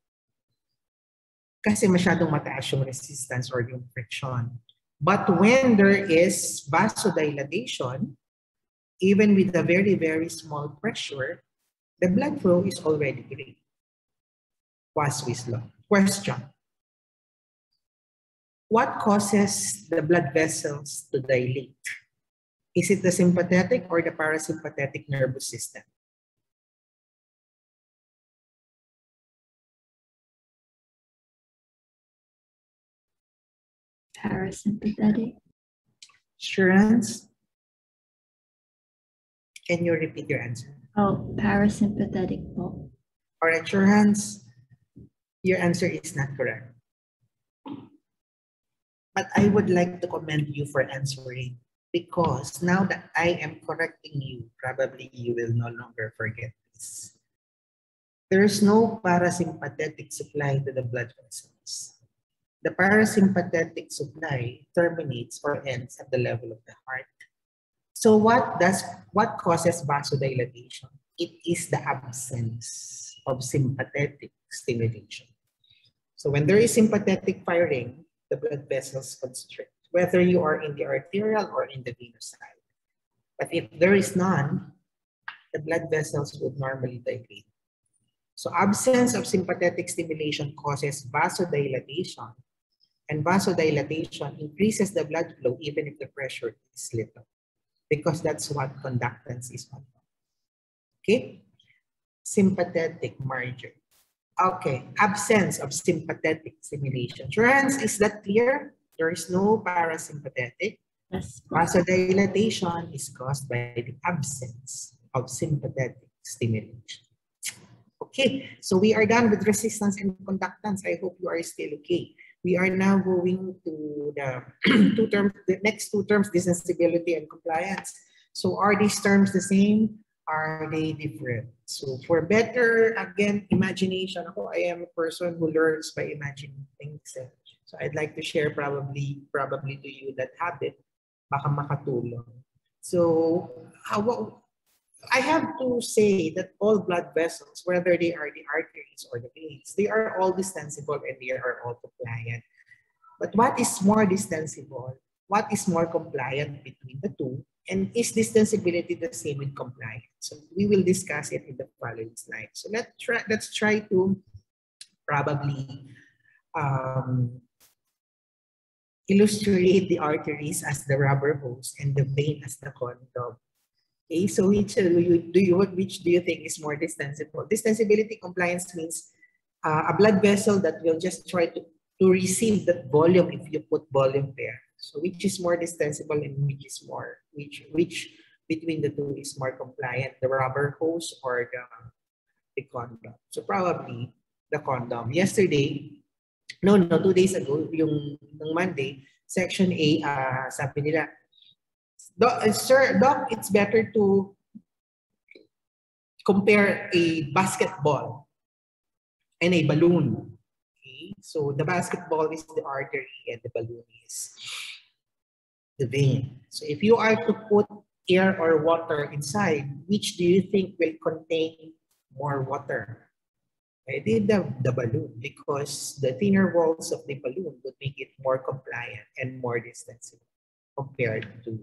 Kasi masyadong mataas yung resistance or yung friction. But when there is vasodilatation, even with a very, very small pressure, the blood flow is already great. Poiseuille's law. Question. What causes the blood vessels to dilate? Is it the sympathetic or the parasympathetic nervous system? Parasympathetic. Assurance? Can you repeat your answer? Oh, parasympathetic po. All right, Assurance, your answer is not correct. But I would like to commend you for answering, because now that I am correcting you, probably you will no longer forget this. There is no parasympathetic supply to the blood vessels. The parasympathetic supply terminates or ends at the level of the heart. So what causes vasodilatation? It is the absence of sympathetic stimulation. So when there is sympathetic firing, the blood vessels constrict, whether you are in the arterial or in the venous side. But if there is none, the blood vessels would normally dilate. So absence of sympathetic stimulation causes vasodilatation, and vasodilatation increases the blood flow even if the pressure is little, because that's what conductance is all about. Okay? Sympathetic margin. Okay, absence of sympathetic stimulation. Trans, is that clear? There is no parasympathetic. Yes po. Vasodilatation is caused by the absence of sympathetic stimulation. Okay, so we are done with resistance and conductance. I hope you are still okay. We are now going to the the next two terms, desensibility and compliance. So are these terms the same? Are they different? So for better, again, imagination, I am a person who learns by imagining things. So I'd like to share probably to you that habit. Baka makatulong. So I have to say that all blood vessels, whether they are the arteries or the veins, they are all distensible and they are all compliant. But what is more distensible? What is more compliant between the two? And is distensibility the same with compliance? So we will discuss it in the following slide. So let's try to probably illustrate the arteries as the rubber hose and the vein as the condom. Okay, so which do you think is more distensible? Distensibility compliance means a blood vessel that will just try to receive that volume if you put volume there. So which is more distensible and which between the two is more compliant, the rubber hose or the condom? So probably the condom. Yesterday, no, 2 days ago, yung Monday, section A, sabi nila, Doc, it's better to compare a basketball and a balloon. Okay? So the basketball is the artery and the balloon is the vein. So if you are to put air or water inside, which do you think will contain more water? I did the balloon because the thinner walls of the balloon would make it more compliant and more distensible compared to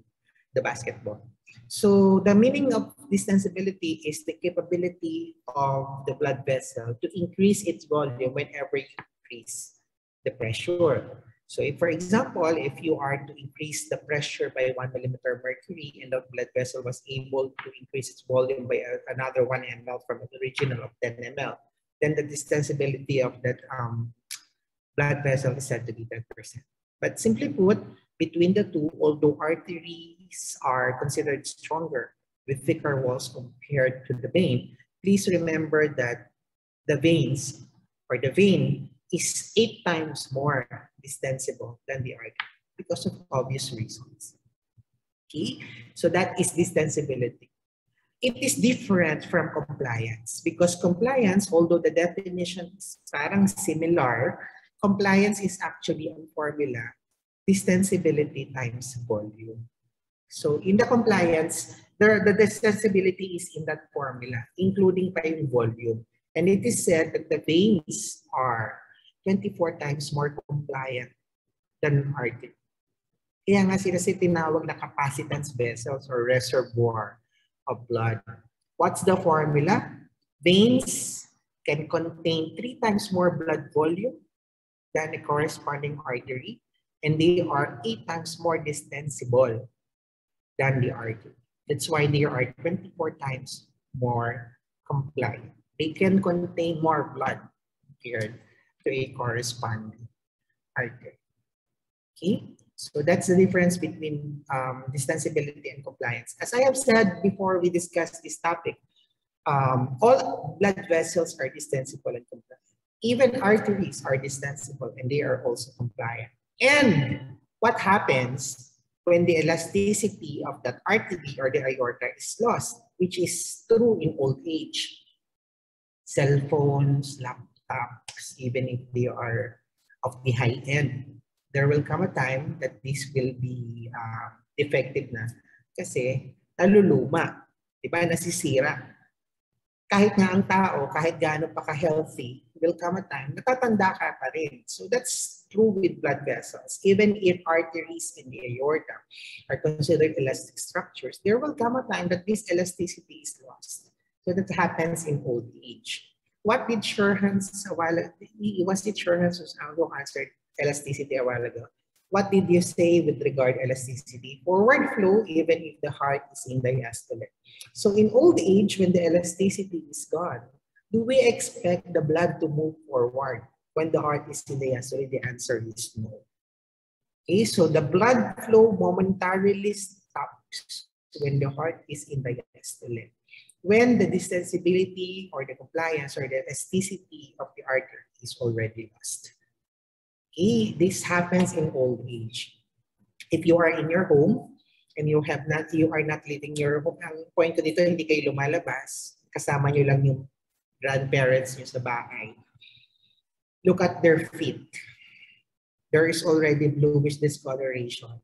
the basketball. So the meaning of distensibility is the capability of the blood vessel to increase its volume whenever you increase the pressure. So if, for example, if you are to increase the pressure by 1 millimeter mercury and the blood vessel was able to increase its volume by another 1 ml from an original of 10 ml, then the distensibility of that blood vessel is said to be 10%. But simply put, between the two, although arteries are considered stronger with thicker walls compared to the vein, please remember that the veins or the vein is 8 times more distensible than the artery because of obvious reasons. Okay, so that is distensibility. It is different from compliance because compliance, although the definition is parang similar, compliance is actually a formula, distensibility times volume. So in the compliance, the distensibility is in that formula, including pa yung volume. And it is said that the veins are 24 times more compliant than artery. Kaya nga sila tinawag na capacitance vessels or reservoir of blood. What's the formula? Veins can contain 3 times more blood volume than the corresponding artery, and they are 8 times more distensible than the artery. That's why they are 24 times more compliant. They can contain more blood compared to a corresponding artery. Okay? So that's the difference between distensibility and compliance. As I have said before we discussed this topic, all blood vessels are distensible and compliant. Even arteries are distensible and they are also compliant. And what happens when the elasticity of that artery or the aorta is lost, which is true in old age? Cell phones, laptops, even if they are of the high end, there will come a time that this will be defective na kasi naluluma, diba, nasisira. Kahit nga ang tao, kahit gaano pa ka-healthy, will come a time, natatanda ka pa rin. So that's true with blood vessels. Even if arteries in the aorta are considered elastic structures, there will come a time that this elasticity is lost. So that happens in old age. What did Sherhans a while ago? Was it Sherhans who answered elasticity a while ago? What did you say with regard to elasticity? Forward flow, even if the heart is in diastole. So in old age, when the elasticity is gone, Do we expect the blood to move forward when the heart is in diastole? The answer is no. Okay, so the blood flow momentarily stops when the heart is in diastole. When the distensibility or the compliance or the elasticity of the artery is already lost. Okay, this happens in old age. If you are in your home and you are not leaving your home, ang point ko dito, hindi kayo lumalabas, kasama nyo lang yung grandparents nyo sa bahay. Look at their feet. There is already bluish discoloration.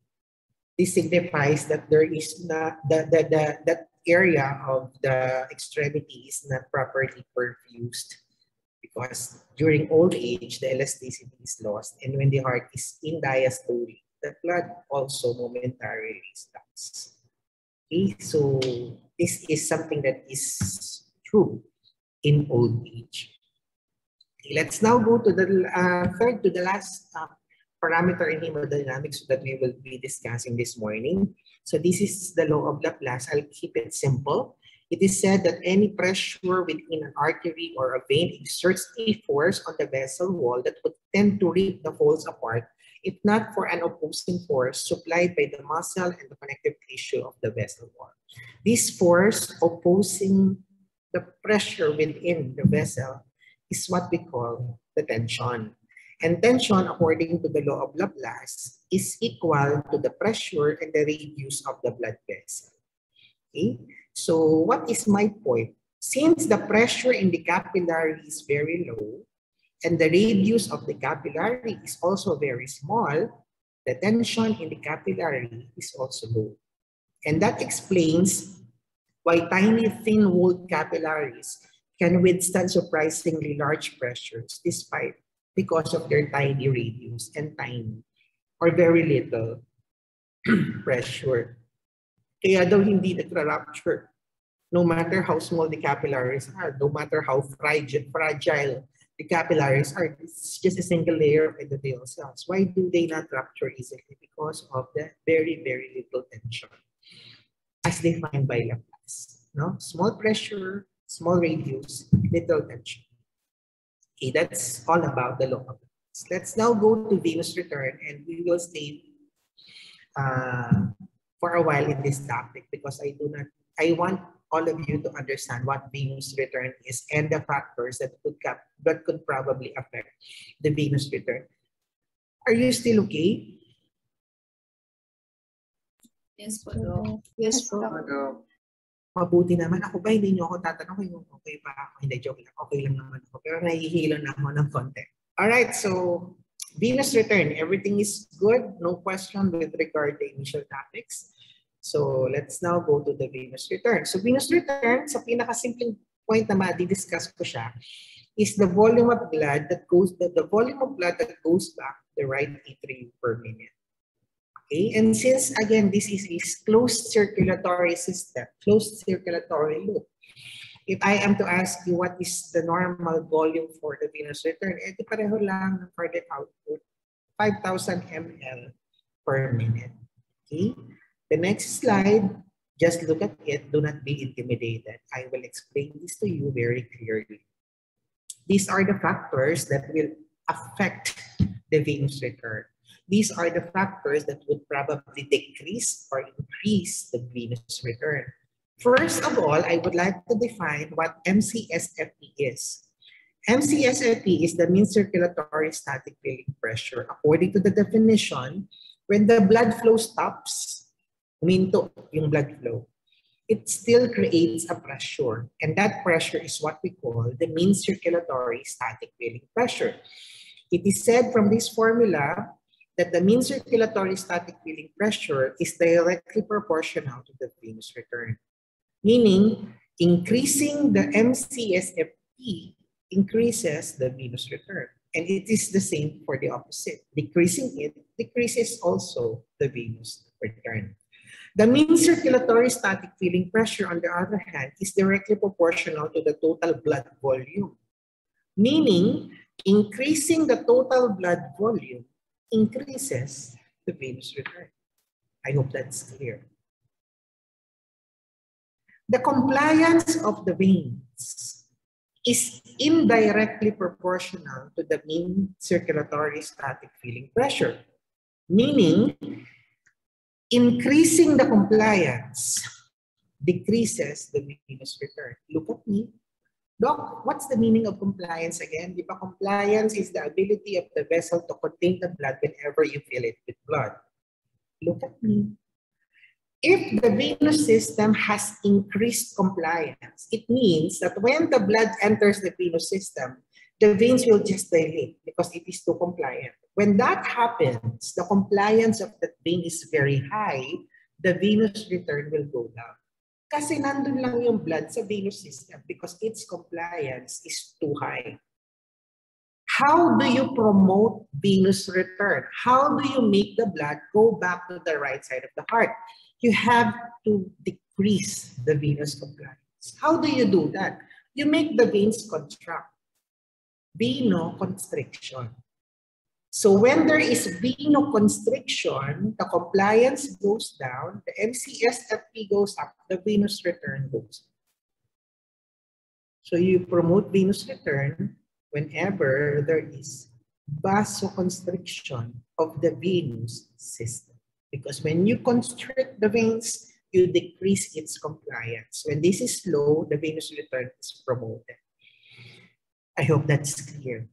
This signifies that there is not that area of the extremity is not properly perfused, because during old age the elasticity is lost, and when the heart is in diastole, the blood also momentarily stops. Okay, so this is something that is true in old age. Okay, let's now go to the third to the last parameter in hemodynamics that we will be discussing this morning. So this is the law of Laplace. I'll keep it simple. It is said that any pressure within an artery or a vein exerts a force on the vessel wall that would tend to rip the folds apart, if not for an opposing force supplied by the muscle and the connective tissue of the vessel wall. This force opposing the pressure within the vessel is what we call the tension. And tension, according to the law of Laplace, is equal to the pressure and the radius of the blood vessel. Okay? So what is my point? Since the pressure in the capillary is very low and the radius of the capillary is also very small, the tension in the capillary is also low. And that explains why tiny thin-walled capillaries can withstand surprisingly large pressures because of their tiny radius and tiny or very little pressure. Kaya daw hindi nagra-rupture. No matter how small the capillaries are, no matter how fragile the capillaries are, it's just a single layer of endothelial cells. Why do they not rupture easily? Because of the very, very little tension, as defined by Laplace. No? Small pressure, small radius, little tension. Okay, that's all about the law of Laplace. Let's now go to venous return, and we will stay for a while in this topic because I want all of you to understand what venous return is and the factors that could probably affect the venous return. Are you still okay? Yes po. Yes po. Mabuti naman. Ako ba, hindi nyo ako tatanong kung okay pa ako. Hindi, joke lang. Okay lang naman ako. Pero nahihilo na ako ng konti. Alright, so venous return. Everything is good. No question with regard to initial topics. So let's now go to the venous return. So venous return, sa pinakasimpleng point na ma-discuss ko siya, is the volume of blood that goes back the right atrium per minute. Okay, and since again this is a closed circulatory system, closed circulatory loop, if I am to ask you what is the normal volume for the venous return, ito pareho lang ng cardiac output, 5,000 ml per minute. Okay, the next slide, just look at it, do not be intimidated. I will explain this to you very clearly. These are the factors that will affect the venous return. These are the factors that would probably decrease or increase the venous return. First of all, I would like to define what MCSFP is. MCSFP is the mean circulatory static filling pressure. According to the definition, when the blood flow stops, huminto yung blood flow, it still creates a pressure. And that pressure is what we call the mean circulatory static filling pressure. It is said from this formula that the mean circulatory static filling pressure is directly proportional to the venous return. Meaning, increasing the MCSFP increases the venous return. And it is the same for the opposite. Decreasing it decreases also the venous return. The mean circulatory static filling pressure, on the other hand, is directly proportional to the total blood volume. Meaning, increasing the total blood volume increases the venous return. I hope that's clear. The compliance of the veins is indirectly proportional to the mean circulatory static filling pressure, meaning increasing the compliance decreases the venous return. Look at me. Doc, what's the meaning of compliance again? Di ba, compliance is the ability of the vessel to contain the blood whenever you fill it with blood. Look at me. If the venous system has increased compliance, it means that when the blood enters the venous system, the veins will just dilate because it is too compliant. When that happens, the compliance of that vein is very high, the venous return will go down. Kasi nandun lang yung blood sa venous system because its compliance is too high. How do you promote venous return? How do you make the blood go back to the right side of the heart? You have to decrease the venous compliance. How do you do that? You make the veins contract. Venoconstriction. So when there is venoconstriction, the compliance goes down, the MCSFP goes up, the venous return goes up. So you promote venous return whenever there is vasoconstriction of the venous system. Because when you constrict the veins, you decrease its compliance. When this is low, the venous return is promoted. I hope that's clear.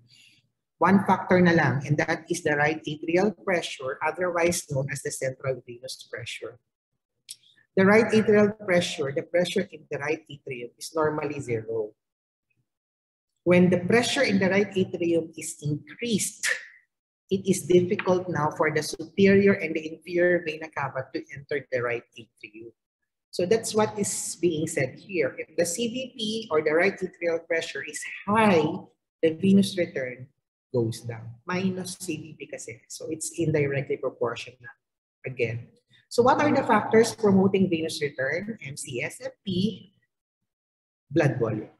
One factor na lang, and that is the right atrial pressure, otherwise known as the central venous pressure. The right atrial pressure, the pressure in the right atrium is normally 0. When the pressure in the right atrium is increased, it is difficult now for the superior and the inferior vena cava to enter the right atrium. So that's what is being said here. If the CVP or the right atrial pressure is high, the venous return goes down. Minus CVP kasi. So it's indirectly proportional again. So what are the factors promoting venous return? MCSFP, blood volume.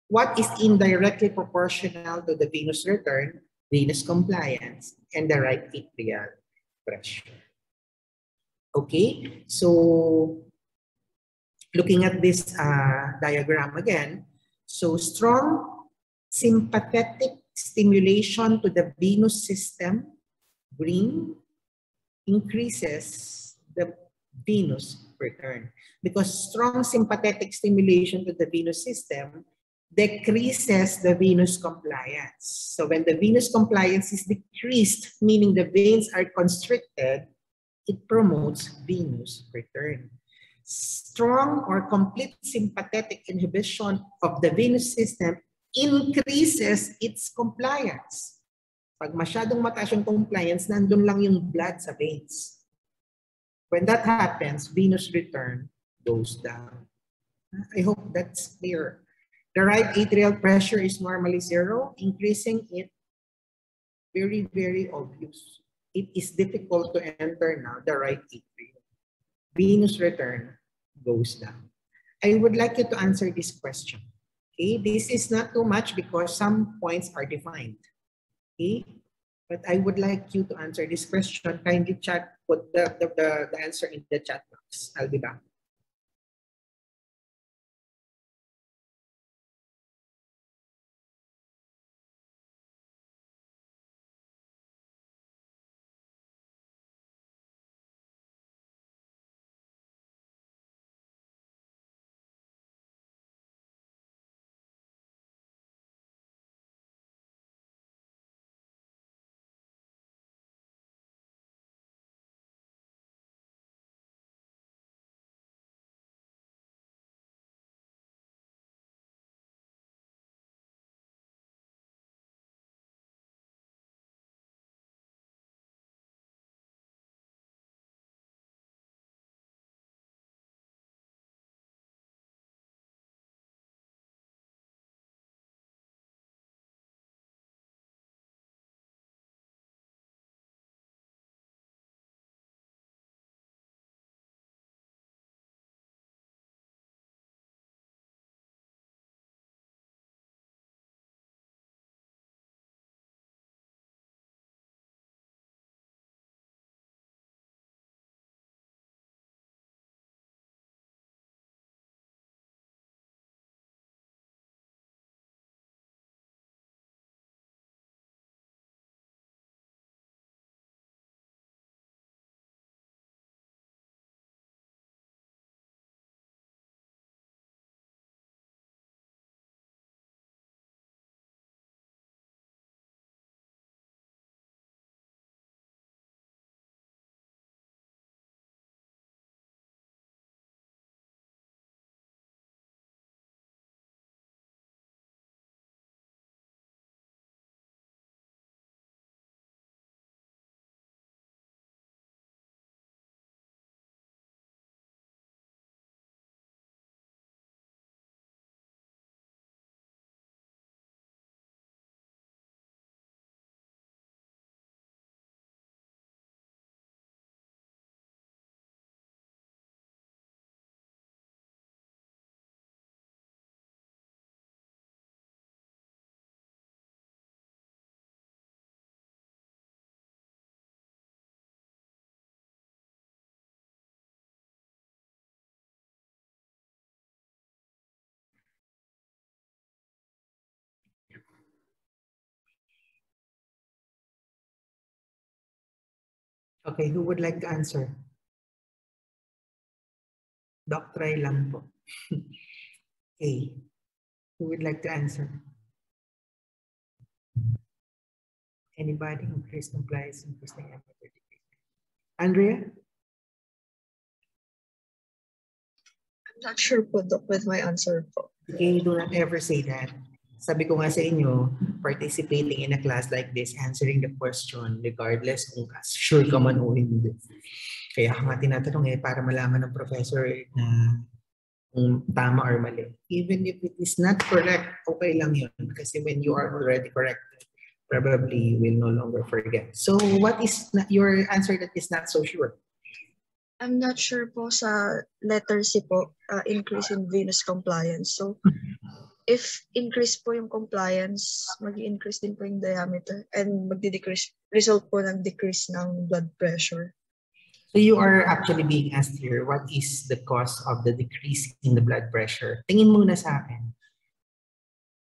What is indirectly proportional to the venous return? Venous compliance and the right atrial pressure. Okay, so looking at this diagram again, so strong sympathetic stimulation to the venous system, green, increases the venous return. Because strong sympathetic stimulation to the venous system decreases the venous compliance. So when the venous compliance is decreased, meaning the veins are constricted, it promotes venous return. Strong or complete sympathetic inhibition of the venous system increases its compliance. Pag masyadong mataas yung compliance, nandun lang yung blood sa veins. When that happens, venous return goes down. I hope that's clear. The right atrial pressure is normally 0. Increasing it, very, very obvious. It is difficult to enter now the right atrium. Venous return goes down. I would like you to answer this question. Okay, this is not too much because some points are defined. Okay, but I would like you to answer this question. Kindly chat, put the answer in the chat box. I'll be back. Okay, who would like to answer? Doc, try lang po. Okay, who would like to answer? Anybody? Increase compliance, increase the effort. Andrea? I'm not sure po, Doc, with my answer po. Okay, do not ever say that. Sabi ko nga sa inyo, participating in a class like this, answering the question, regardless kung sure ka man o hindi. Kaya ka nga tinatanong para malaman ng professor na kung tama or mali. Even if it is not correct, okay lang yun. Kasi when you are already corrected, probably you will no longer forget. So what is your answer that is not so sure? I'm not sure po sa letter C po, increase in venous compliance. So, if increase po yung compliance, mag-increase din po yung diameter and magdi-decrease, result po ng decrease ng blood pressure. So you are actually being asked here, what is the cause of the decrease in the blood pressure? Tingin muna sa akin.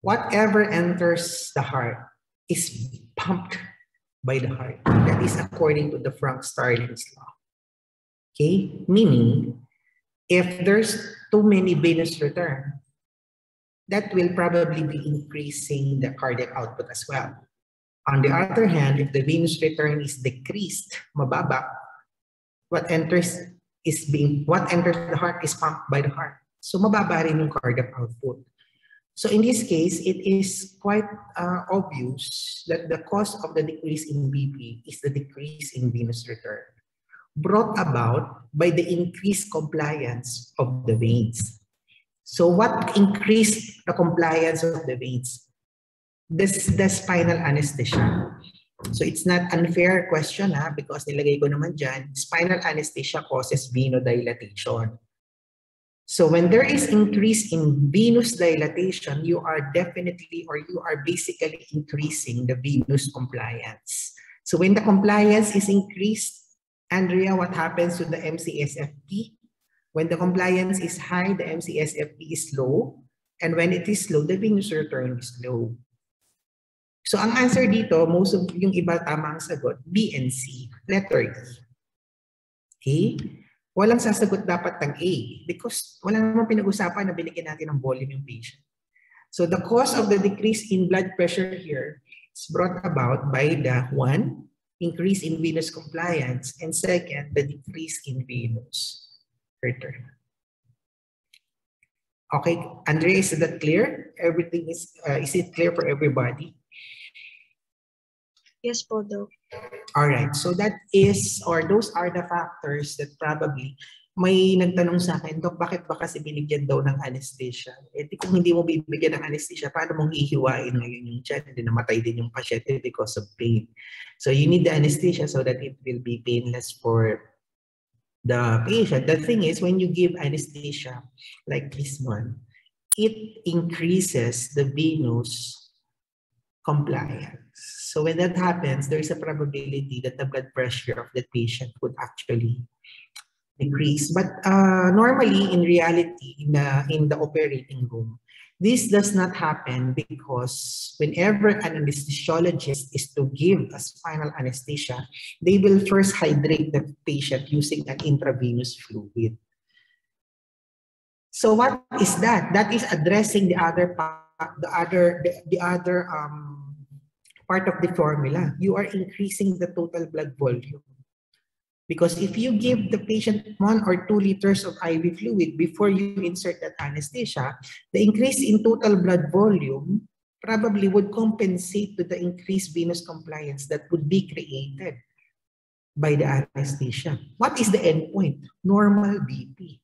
Whatever enters the heart is pumped by the heart. That is according to the Frank-Starling's law. Okay? Meaning, if there's too many venous return, that will probably be increasing the cardiac output as well. On the other hand, if the venous return is decreased, mababa, what enters the heart is pumped by the heart. So mababa rin yung cardiac output. So in this case, it is quite obvious that the cause of the decrease in BP is the decrease in venous return, brought about by the increased compliance of the veins. So what increased the compliance of the veins? The spinal anesthesia. So it's not unfair question because nilagay ko naman dyan, spinal anesthesia causes venodilatation. So when there is increase in venous dilatation, you are basically increasing the venous compliance. So when the compliance is increased, Andrea, what happens to the MCSFP? When the compliance is high, the MCSFP is low. And when it is low, the venous return is low. So ang answer dito, most of yung iba tamang sagot, B and C, letter E. Okay? Walang sasagot dapat ng A because wala namang pinag-usapan na binigyan natin ng volume yung patient. So the cause of the decrease in blood pressure here is brought about by the one, increase in venous compliance, and second, the decrease in venous return. Okay, Andrea, is that clear? Everything is it clear for everybody? Yes po, Doc. All right, so that is, or those are the factors that probably may nagtanong sa akin, Dok, bakit ba kasi binigyan daw ng anesthesia? Eh, kung hindi mo bibigyan ng anesthesia, paano mong hihiwain ngayon yung tiyan? Hindi namatay din yung pasyente because of pain. So you need the anesthesia so that it will be painless for the patient. The thing is, when you give anesthesia like this one, it increases the venous compliance. So when that happens, there is a probability that the blood pressure of the patient would actually decrease. But normally, in reality, in the operating room, this does not happen because whenever an anesthesiologist is to give a spinal anesthesia, they will first hydrate the patient using an intravenous fluid. So what is that? That is addressing the other part of the formula. You are increasing the total blood volume. Because if you give the patient 1 or 2 liters of IV fluid before you insert that anesthesia, the increase in total blood volume probably would compensate to the increased venous compliance that would be created by the anesthesia. What is the endpoint? Normal BP.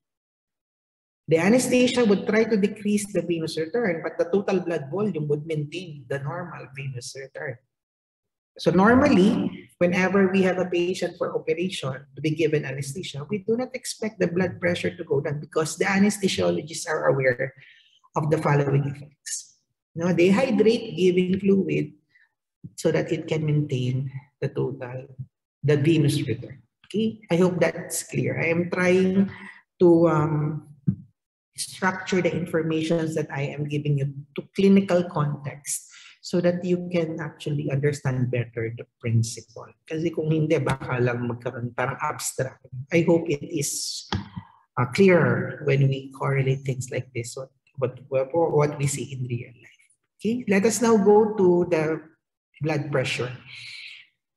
The anesthesia would try to decrease the venous return, but the total blood volume would maintain the normal venous return. So normally, whenever we have a patient for operation to be given anesthesia, we do not expect the blood pressure to go down because the anesthesiologists are aware of the following effects. Now, they hydrate giving fluid so that it can maintain the venous return. Okay, I hope that's clear. I am trying to structure the information that I am giving you to clinical context so that you can actually understand better the principle. Kasi kung hindi, baka lang magkaroon parang abstract. I hope it is clearer when we correlate things like this, what we see in real life. Okay, let us now go to the blood pressure.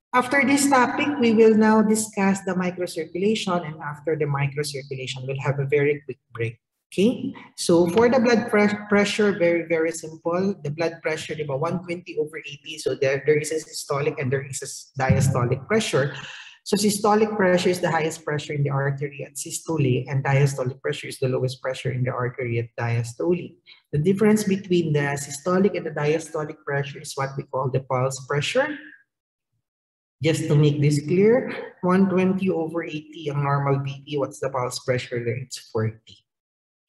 After this topic, we will now discuss the microcirculation, and after the microcirculation, we'll have a very quick break. Okay, so for the blood pressure, very, very simple. The blood pressure, 120/80. So there is a systolic and there is a diastolic pressure. So systolic pressure is the highest pressure in the artery at systole, and diastolic pressure is the lowest pressure in the artery at diastole. The difference between the systolic and the diastolic pressure is what we call the pulse pressure. Just to make this clear, 120/80 ang normal BP. What's the pulse pressure there? It's 40.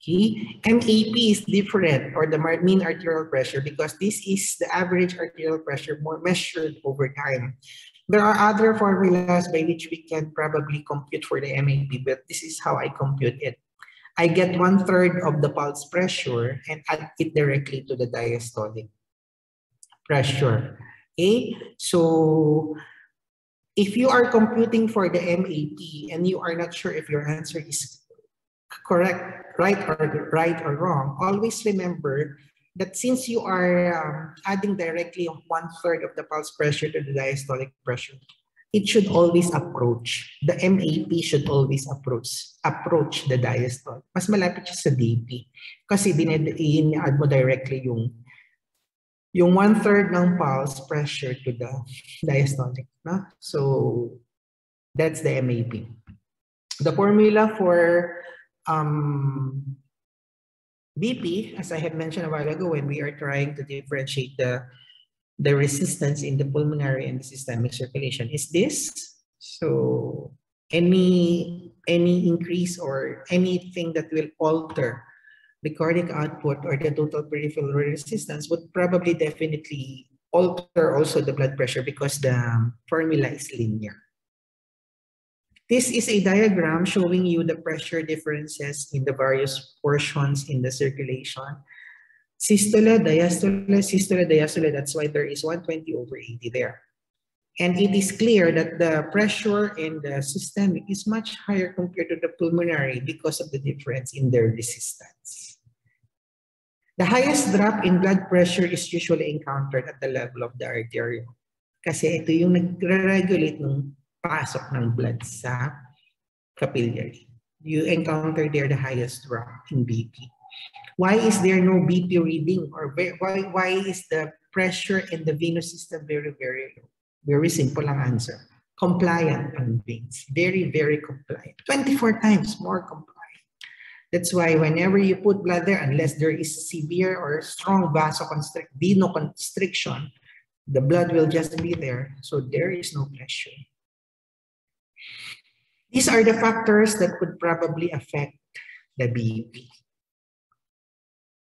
Okay. MAP is different, or the mean arterial pressure, because this is the average arterial pressure more measured over time. There are other formulas by which we can probably compute for the MAP, but this is how I compute it. I get 1/3 of the pulse pressure and add it directly to the diastolic pressure. Okay, so if you are computing for the MAP and you are not sure if your answer is correct, right or wrong, always remember that since you are adding directly 1/3 of the pulse pressure to the diastolic pressure, it should always approach, the MAP should always approach the diastolic. Mas malapit siya sa DP. Kasi i-add mo directly yung 1/3 ng pulse pressure to the diastolic. No? So that's the MAP. The formula for BP, as I had mentioned a while ago, when we are trying to differentiate the resistance in the pulmonary and the systemic circulation, is this. So any increase or anything that will alter the cardiac output or the total peripheral resistance would probably definitely alter also the blood pressure, because the formula is linear. This is a diagram showing you the pressure differences in the various portions in the circulation. Systole, diastole, systole, diastole. That's why there is 120/80 there. And it is clear that the pressure in the systemic is much higher compared to the pulmonary because of the difference in their resistance. The highest drop in blood pressure is usually encountered at the level of the arteriole. Kasi ito yung nagre-regulate ng pasok ng blood sa capillary. You encounter there the highest drop in BP. Why is there no BP reading, or why is the pressure in the venous system very, very low? Very simple ang answer. Compliant ang veins. Very, very compliant. 24 times more compliant. That's why whenever you put blood there, unless there is severe or strong venoconstriction, the blood will just be there. So there is no pressure. These are the factors that could probably affect the BP.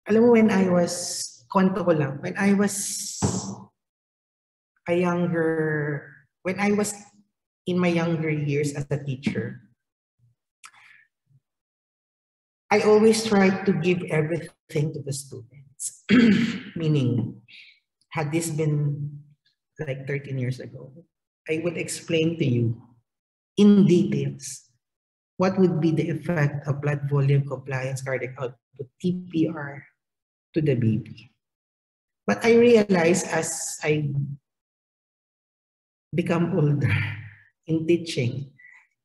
Alam mo, when I was in my younger years as a teacher, I always tried to give everything to the students. Meaning, had this been like 13 years ago, I would explain to you in details what would be the effect of blood volume compliance, cardiac output, TPR to the BP. But I realized as I become older in teaching,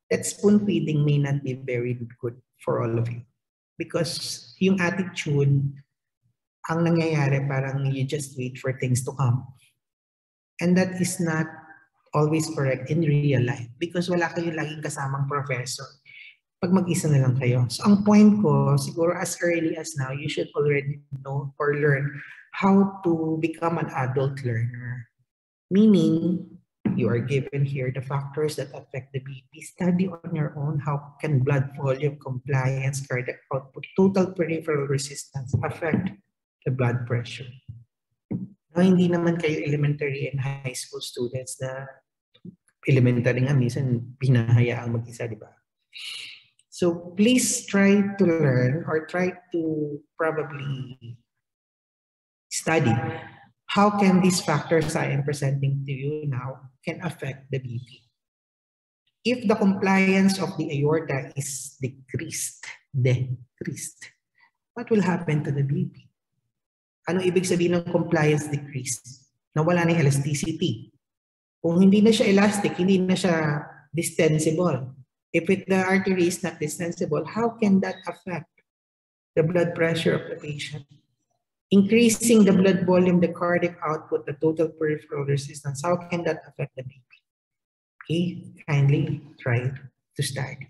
that spoon feeding may not be very good for all of you. Because yung attitude, ang nangyayari parang you just wait for things to come. And that is not always correct in real life, because wala kayo laging kasamang professor. Pag mag-isa na lang kayo. So ang point ko, siguro as early as now, you should already know or learn how to become an adult learner. Meaning, you are given here the factors that affect the BP. Study on your own how can blood volume, compliance, cardiac output, total peripheral resistance affect the blood pressure. No, hindi naman kayo elementary and high school students na elementary nga minsan pinahayaang mag-isa, di ba? So please try to learn or try to probably study how can these factors I am presenting to you now can affect the BP? If the compliance of the aorta is decreased, what will happen to the BP? Ano ibig sabihin ng compliance decreased? Nawala na yung elasticity. Kung hindi na siya elastic, hindi na siya distensible. If the artery is not distensible, how can that affect the blood pressure of the patient? Increasing the blood volume, the cardiac output, the total peripheral resistance, how can that affect the BP? Okay, kindly try to start.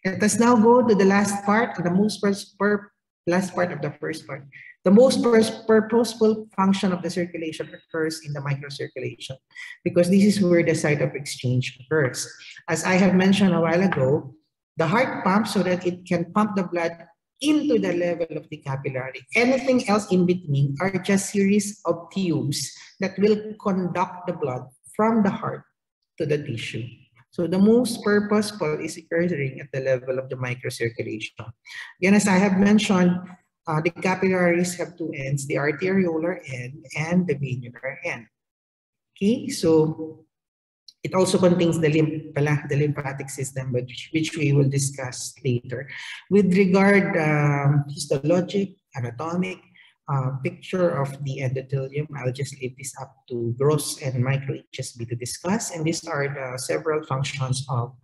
Let us now go to the last part, the last part of the first part. The most purposeful function of the circulation occurs in the microcirculation because this is where the site of exchange occurs. As I have mentioned a while ago, the heart pumps so that it can pump the blood into the level of the capillary. Anything else in between are just series of tubes that will conduct the blood from the heart to the tissue. So the most purposeful is occurring at the level of the microcirculation. Again, as I have mentioned, the capillaries have two ends, the arteriolar end and the venular end. Okay, so it also contains the lymphatic system, which we will discuss later. With regard histologic, anatomic picture of the endothelium, I'll just leave this up to gross and micro HSB to discuss. And these are the several functions of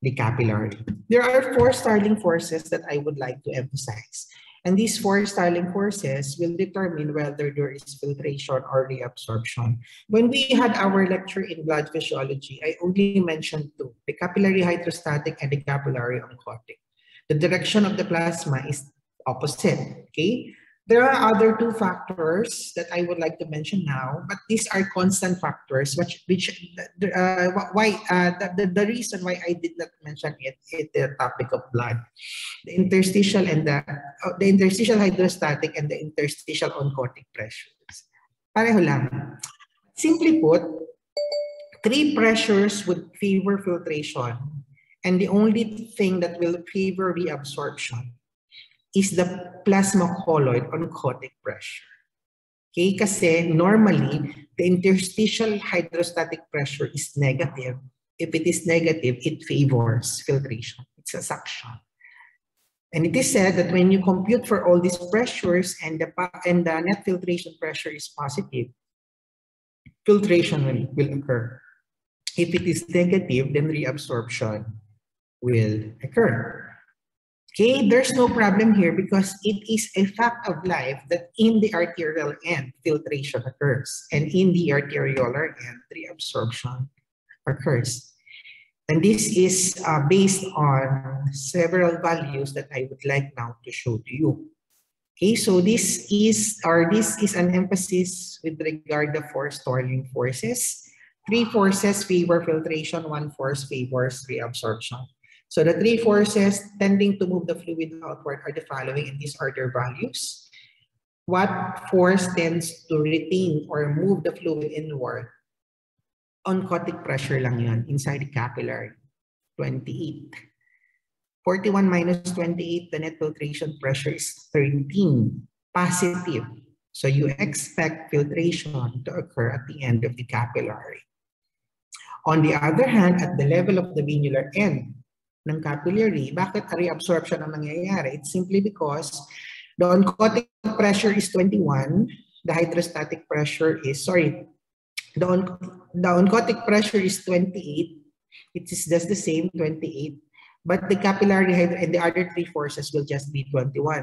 the capillary. There are 4 Starling forces that I would like to emphasize. And these 4 Starling forces will determine whether there is filtration or reabsorption. When we had our lecture in blood physiology, I only mentioned 2, the capillary hydrostatic and the capillary oncotic. The direction of the plasma is opposite, okay? There are other 2 factors that I would like to mention now, but these are constant factors, the reason why I did not mention it is the topic of blood. The interstitial and the interstitial hydrostatic and the interstitial oncotic pressures. Pareho lang. Simply put, 3 pressures would favor filtration, and the only thing that will favor reabsorption is the plasma colloid oncotic pressure. Okay, kasi normally, the interstitial hydrostatic pressure is negative. If it is negative, it favors filtration. It's a suction. And it is said that when you compute for all these pressures and the net filtration pressure is positive, filtration will occur. If it is negative, then reabsorption will occur. Okay, there's no problem here because it is a fact of life that in the arterial end, filtration occurs, and in the arteriolar end, reabsorption occurs. And this is based on several values that I would like now to show to you. Okay, so this is an emphasis with regard to 4 Starling forces. 3 forces favor filtration, 1 force favors reabsorption. So the 3 forces tending to move the fluid outward are the following, and these are their values. What force tends to retain or move the fluid inward? Oncotic pressure lang yun inside the capillary, 28. 41 minus 28, the net filtration pressure is 13, positive. So you expect filtration to occur at the end of the capillary. On the other hand, at the level of the venular end ng capillary, bakit reabsorption ang nangyayari? It's simply because the oncotic pressure is 21, the hydrostatic pressure is, the oncotic pressure is 28, it is just the same, 28, but the capillary and the other 3 forces will just be 21.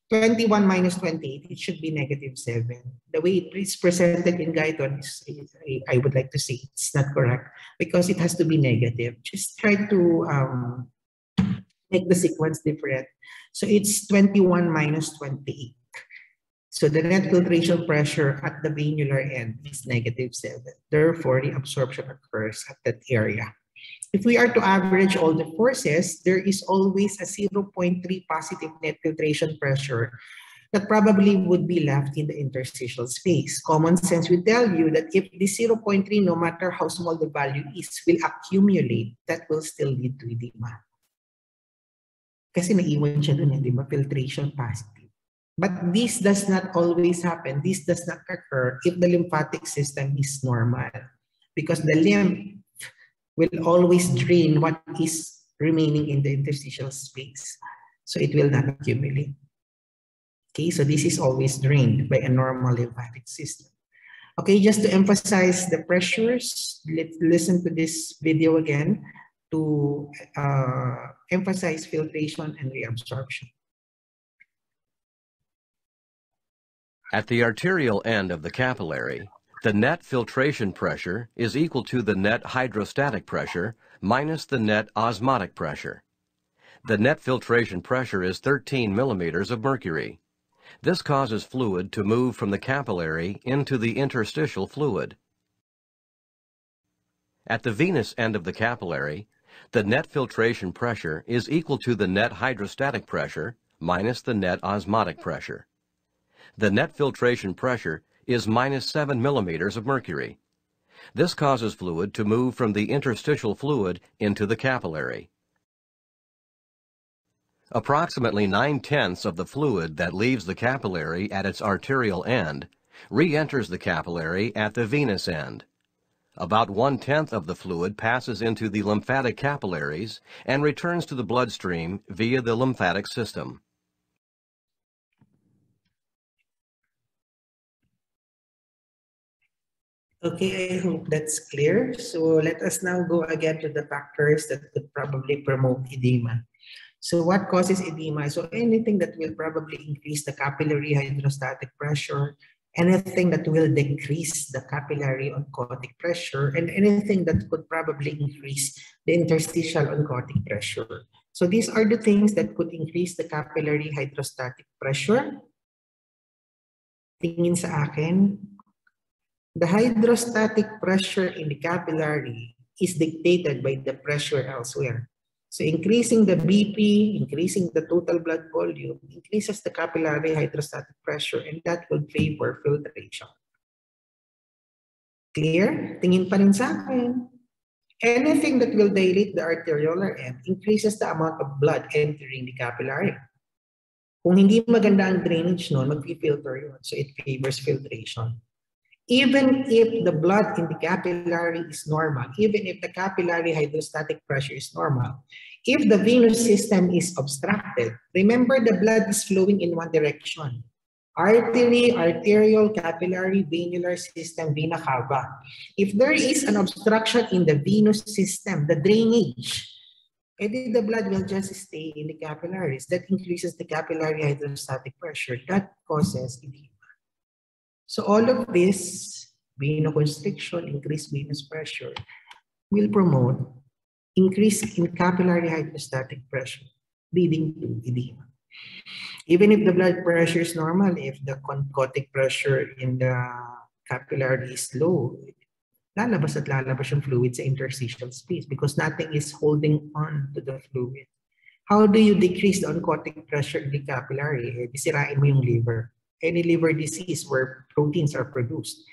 21 minus 28, it should be -7. The way it is presented in Guyton is, I would like to say it's not correct because it has to be negative. Just try to make the sequence different. So it's 21 minus 28. So the net filtration pressure at the venular end is -7. Therefore, the absorption occurs at that area. If we are to average all the forces, there is always a 0.3 positive net filtration pressure that probably would be left in the interstitial space. Common sense will tell you that if the 0.3, no matter how small the value is, will accumulate, that will still lead to edema. Kasi naiwan siya dun, di ba? Filtration positive. But this does not always happen. This does not occur if the lymphatic system is normal, because the lymph will always drain what is remaining in the interstitial space. So it will not accumulate. Okay, so this is always drained by a normal lymphatic system. Okay, just to emphasize the pressures, let's listen to this video again to emphasize filtration and reabsorption. At the arterial end of the capillary, the net filtration pressure is equal to the net hydrostatic pressure minus the net osmotic pressure. The net filtration pressure is 13 millimeters of mercury. This causes fluid to move from the capillary into the interstitial fluid. At the venous end of the capillary, the net filtration pressure is equal to the net hydrostatic pressure minus the net osmotic pressure. The net filtration pressure is minus 7 millimeters of mercury. This causes fluid to move from the interstitial fluid into the capillary. Approximately 9/10 of the fluid that leaves the capillary at its arterial end re-enters the capillary at the venous end. About 1/10 of the fluid passes into the lymphatic capillaries and returns to the bloodstream via the lymphatic system. Okay, I hope that's clear. So let us now go again to the factors that could probably promote edema. So what causes edema? So anything that will probably increase the capillary hydrostatic pressure, anything that will decrease the capillary oncotic pressure, and anything that could probably increase the interstitial oncotic pressure. So these are the things that could increase the capillary hydrostatic pressure. Tingin sa akin, the hydrostatic pressure in the capillary is dictated by the pressure elsewhere. So increasing the BP, increasing the total blood volume, increases the capillary hydrostatic pressure, and that will favor filtration. Clear? Tingin pa rin sa akin. Anything that will dilate the arteriolar end increases the amount of blood entering the capillary. Kung hindi maganda ang drainage nun, mag-filter yun. So it favors filtration. Even if the blood in the capillary is normal, even if the capillary hydrostatic pressure is normal, if the venous system is obstructed, remember the blood is flowing in one direction. Artery, arterial, capillary, venular system, vena cava. If there is an obstruction in the venous system, the drainage, the blood will just stay in the capillaries. That increases the capillary hydrostatic pressure. That causes edema. So all of this, venoconstriction, increased venous pressure, will promote increase in capillary hydrostatic pressure, leading to edema. Even if the blood pressure is normal, if the oncotic pressure in the capillary is low, lalabas at lalabas yung fluid sa interstitial space because nothing is holding on to the fluid. How do you decrease the oncotic pressure in the capillary? Sirain mo yung liver. Any liver disease where proteins are produced.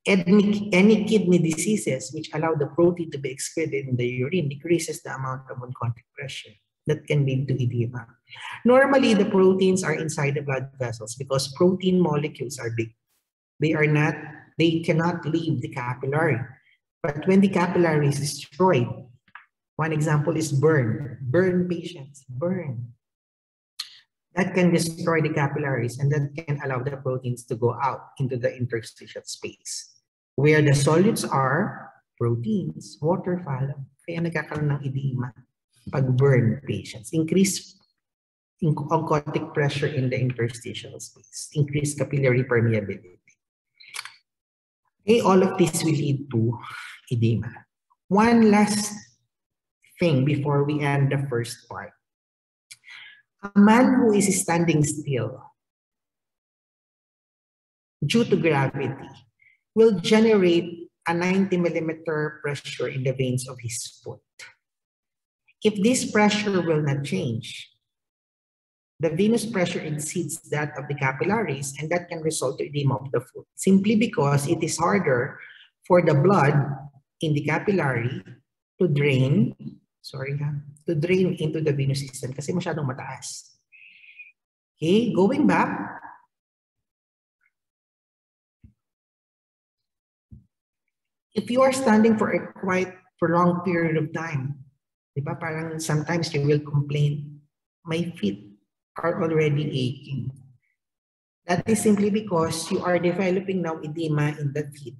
Any kidney diseases which allow the protein to be excreted in the urine decreases the amount of oncotic pressure. That can lead to edema. Normally, the proteins are inside the blood vessels because protein molecules are big. They cannot leave the capillary. But when the capillary is destroyed, one example is burn patients, burn. That can destroy the capillaries and that can allow the proteins to go out into the interstitial space. Where the solutes are, proteins, water follow. Kaya nagkakaroon ng edema pag burn patients. Increase oncotic pressure in the interstitial space. Increase capillary permeability. Okay, all of this will lead to edema. One last thing before we end the first part. A man who is standing still due to gravity will generate a 90 millimeter pressure in the veins of his foot. If this pressure will not change, the venous pressure exceeds that of the capillaries and that can result to edema of the foot simply because it is harder for the blood in the capillary to drain into the venous system kasi masyadong mataas. Okay, going back, if you are standing for a quite prolonged period of time, diba, parang sometimes you will complain, my feet are already aching. That is simply because you are developing now edema in the feet.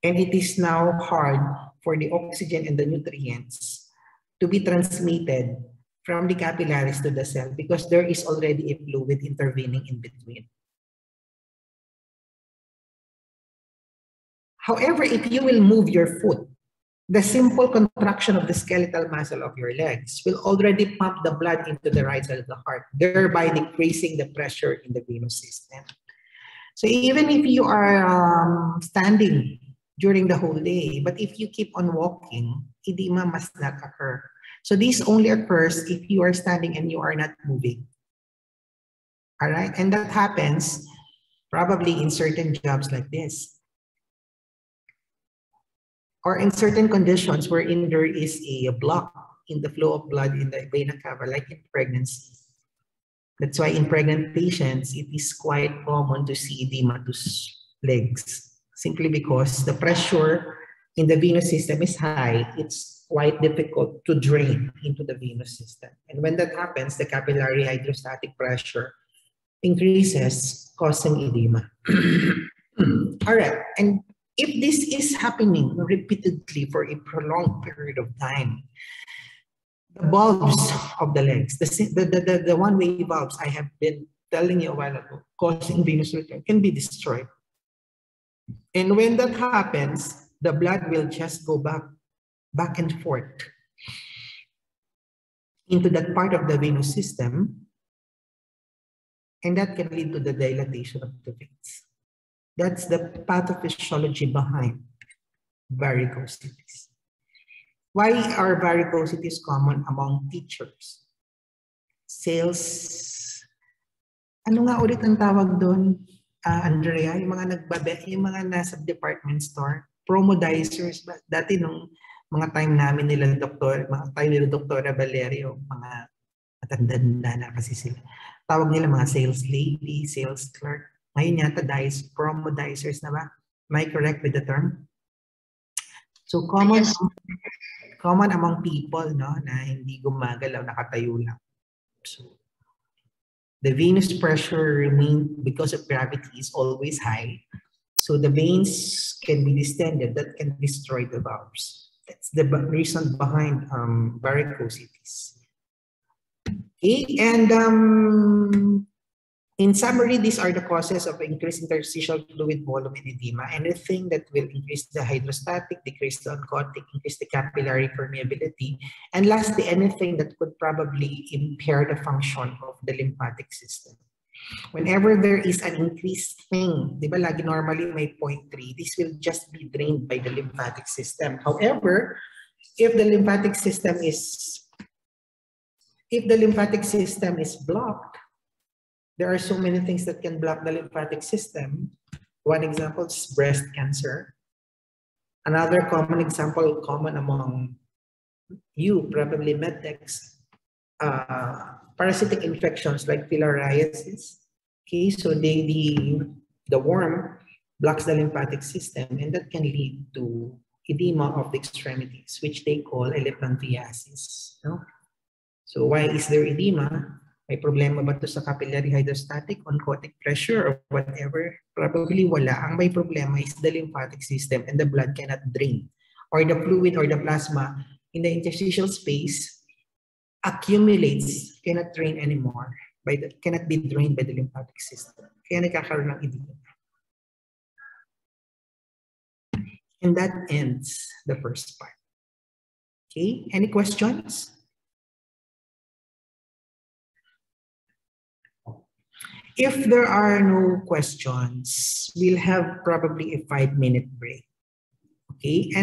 And it is now hard for the oxygen and the nutrients to be transmitted from the capillaries to the cell because there is already a fluid intervening in between. However, if you will move your foot, the simple contraction of the skeletal muscle of your legs will already pump the blood into the right side of the heart, thereby decreasing the pressure in the venous system. So even if you are standing during the whole day, but if you keep on walking, edema must not occur. So this only occurs if you are standing and you are not moving. All right, and that happens probably in certain jobs like this, or in certain conditions wherein there is a block in the flow of blood in the vena cava, like in pregnancy. That's why in pregnant patients, it is quite common to see edematous legs, simply because the pressure in the venous system is high. It's quite difficult to drain into the venous system. And when that happens, the capillary hydrostatic pressure increases, causing edema. All right, and if this is happening repeatedly for a prolonged period of time, the valves of the legs, the one-way valves I have been telling you a while ago, causing venous return, can be destroyed. And when that happens, the blood will just go back and forth into that part of the venous system, and that can lead to the dilatation of the veins. That's the pathophysiology behind varicosities. Why are varicosities common among teachers? Sales, ano nga ulit ang tawag doon, Andrea? Yung mga nasa department store, promodizers. Dati nung mga time namin nila Dr. Valerio, mga matanda na kasi sila. Tawag nila mga sales lady, sales clerk. Ngayon yata promodizers na ba? Am I correct with the term? So common, yes. Common among people, no, na hindi gumagalaw, nakatayo lang. So the venous pressure because of gravity is always high. So the veins can be distended, that can destroy the valves. That's the reason behind varicosities. Okay, and in summary, these are the causes of increased interstitial fluid volume and edema. Anything that will increase the hydrostatic, decrease the oncotic, increase the capillary permeability, and lastly, anything that could probably impair the function of the lymphatic system. Whenever there is an increased thing, di ba, lagi normally may 0.3, this will just be drained by the lymphatic system. However, if the lymphatic system is blocked, there are so many things that can block the lymphatic system. One example is breast cancer. Another common example, common among you, probably medtechs, parasitic infections like filariasis. Okay, so the worm blocks the lymphatic system, and that can lead to edema of the extremities, which they call elephantiasis. No? So why is there edema? May problema ba ito sa capillary hydrostatic, oncotic pressure, or whatever? Probably wala. Ang may problema is the lymphatic system, and the blood cannot drain. Or the fluid or the plasma in the interstitial space accumulates, cannot drain anymore, cannot be drained by the lymphatic system. Kaya nagkakaroon ng edema. And that ends the first part. Okay, any questions? If there are no questions, we'll have probably a 5-minute break. Okay. And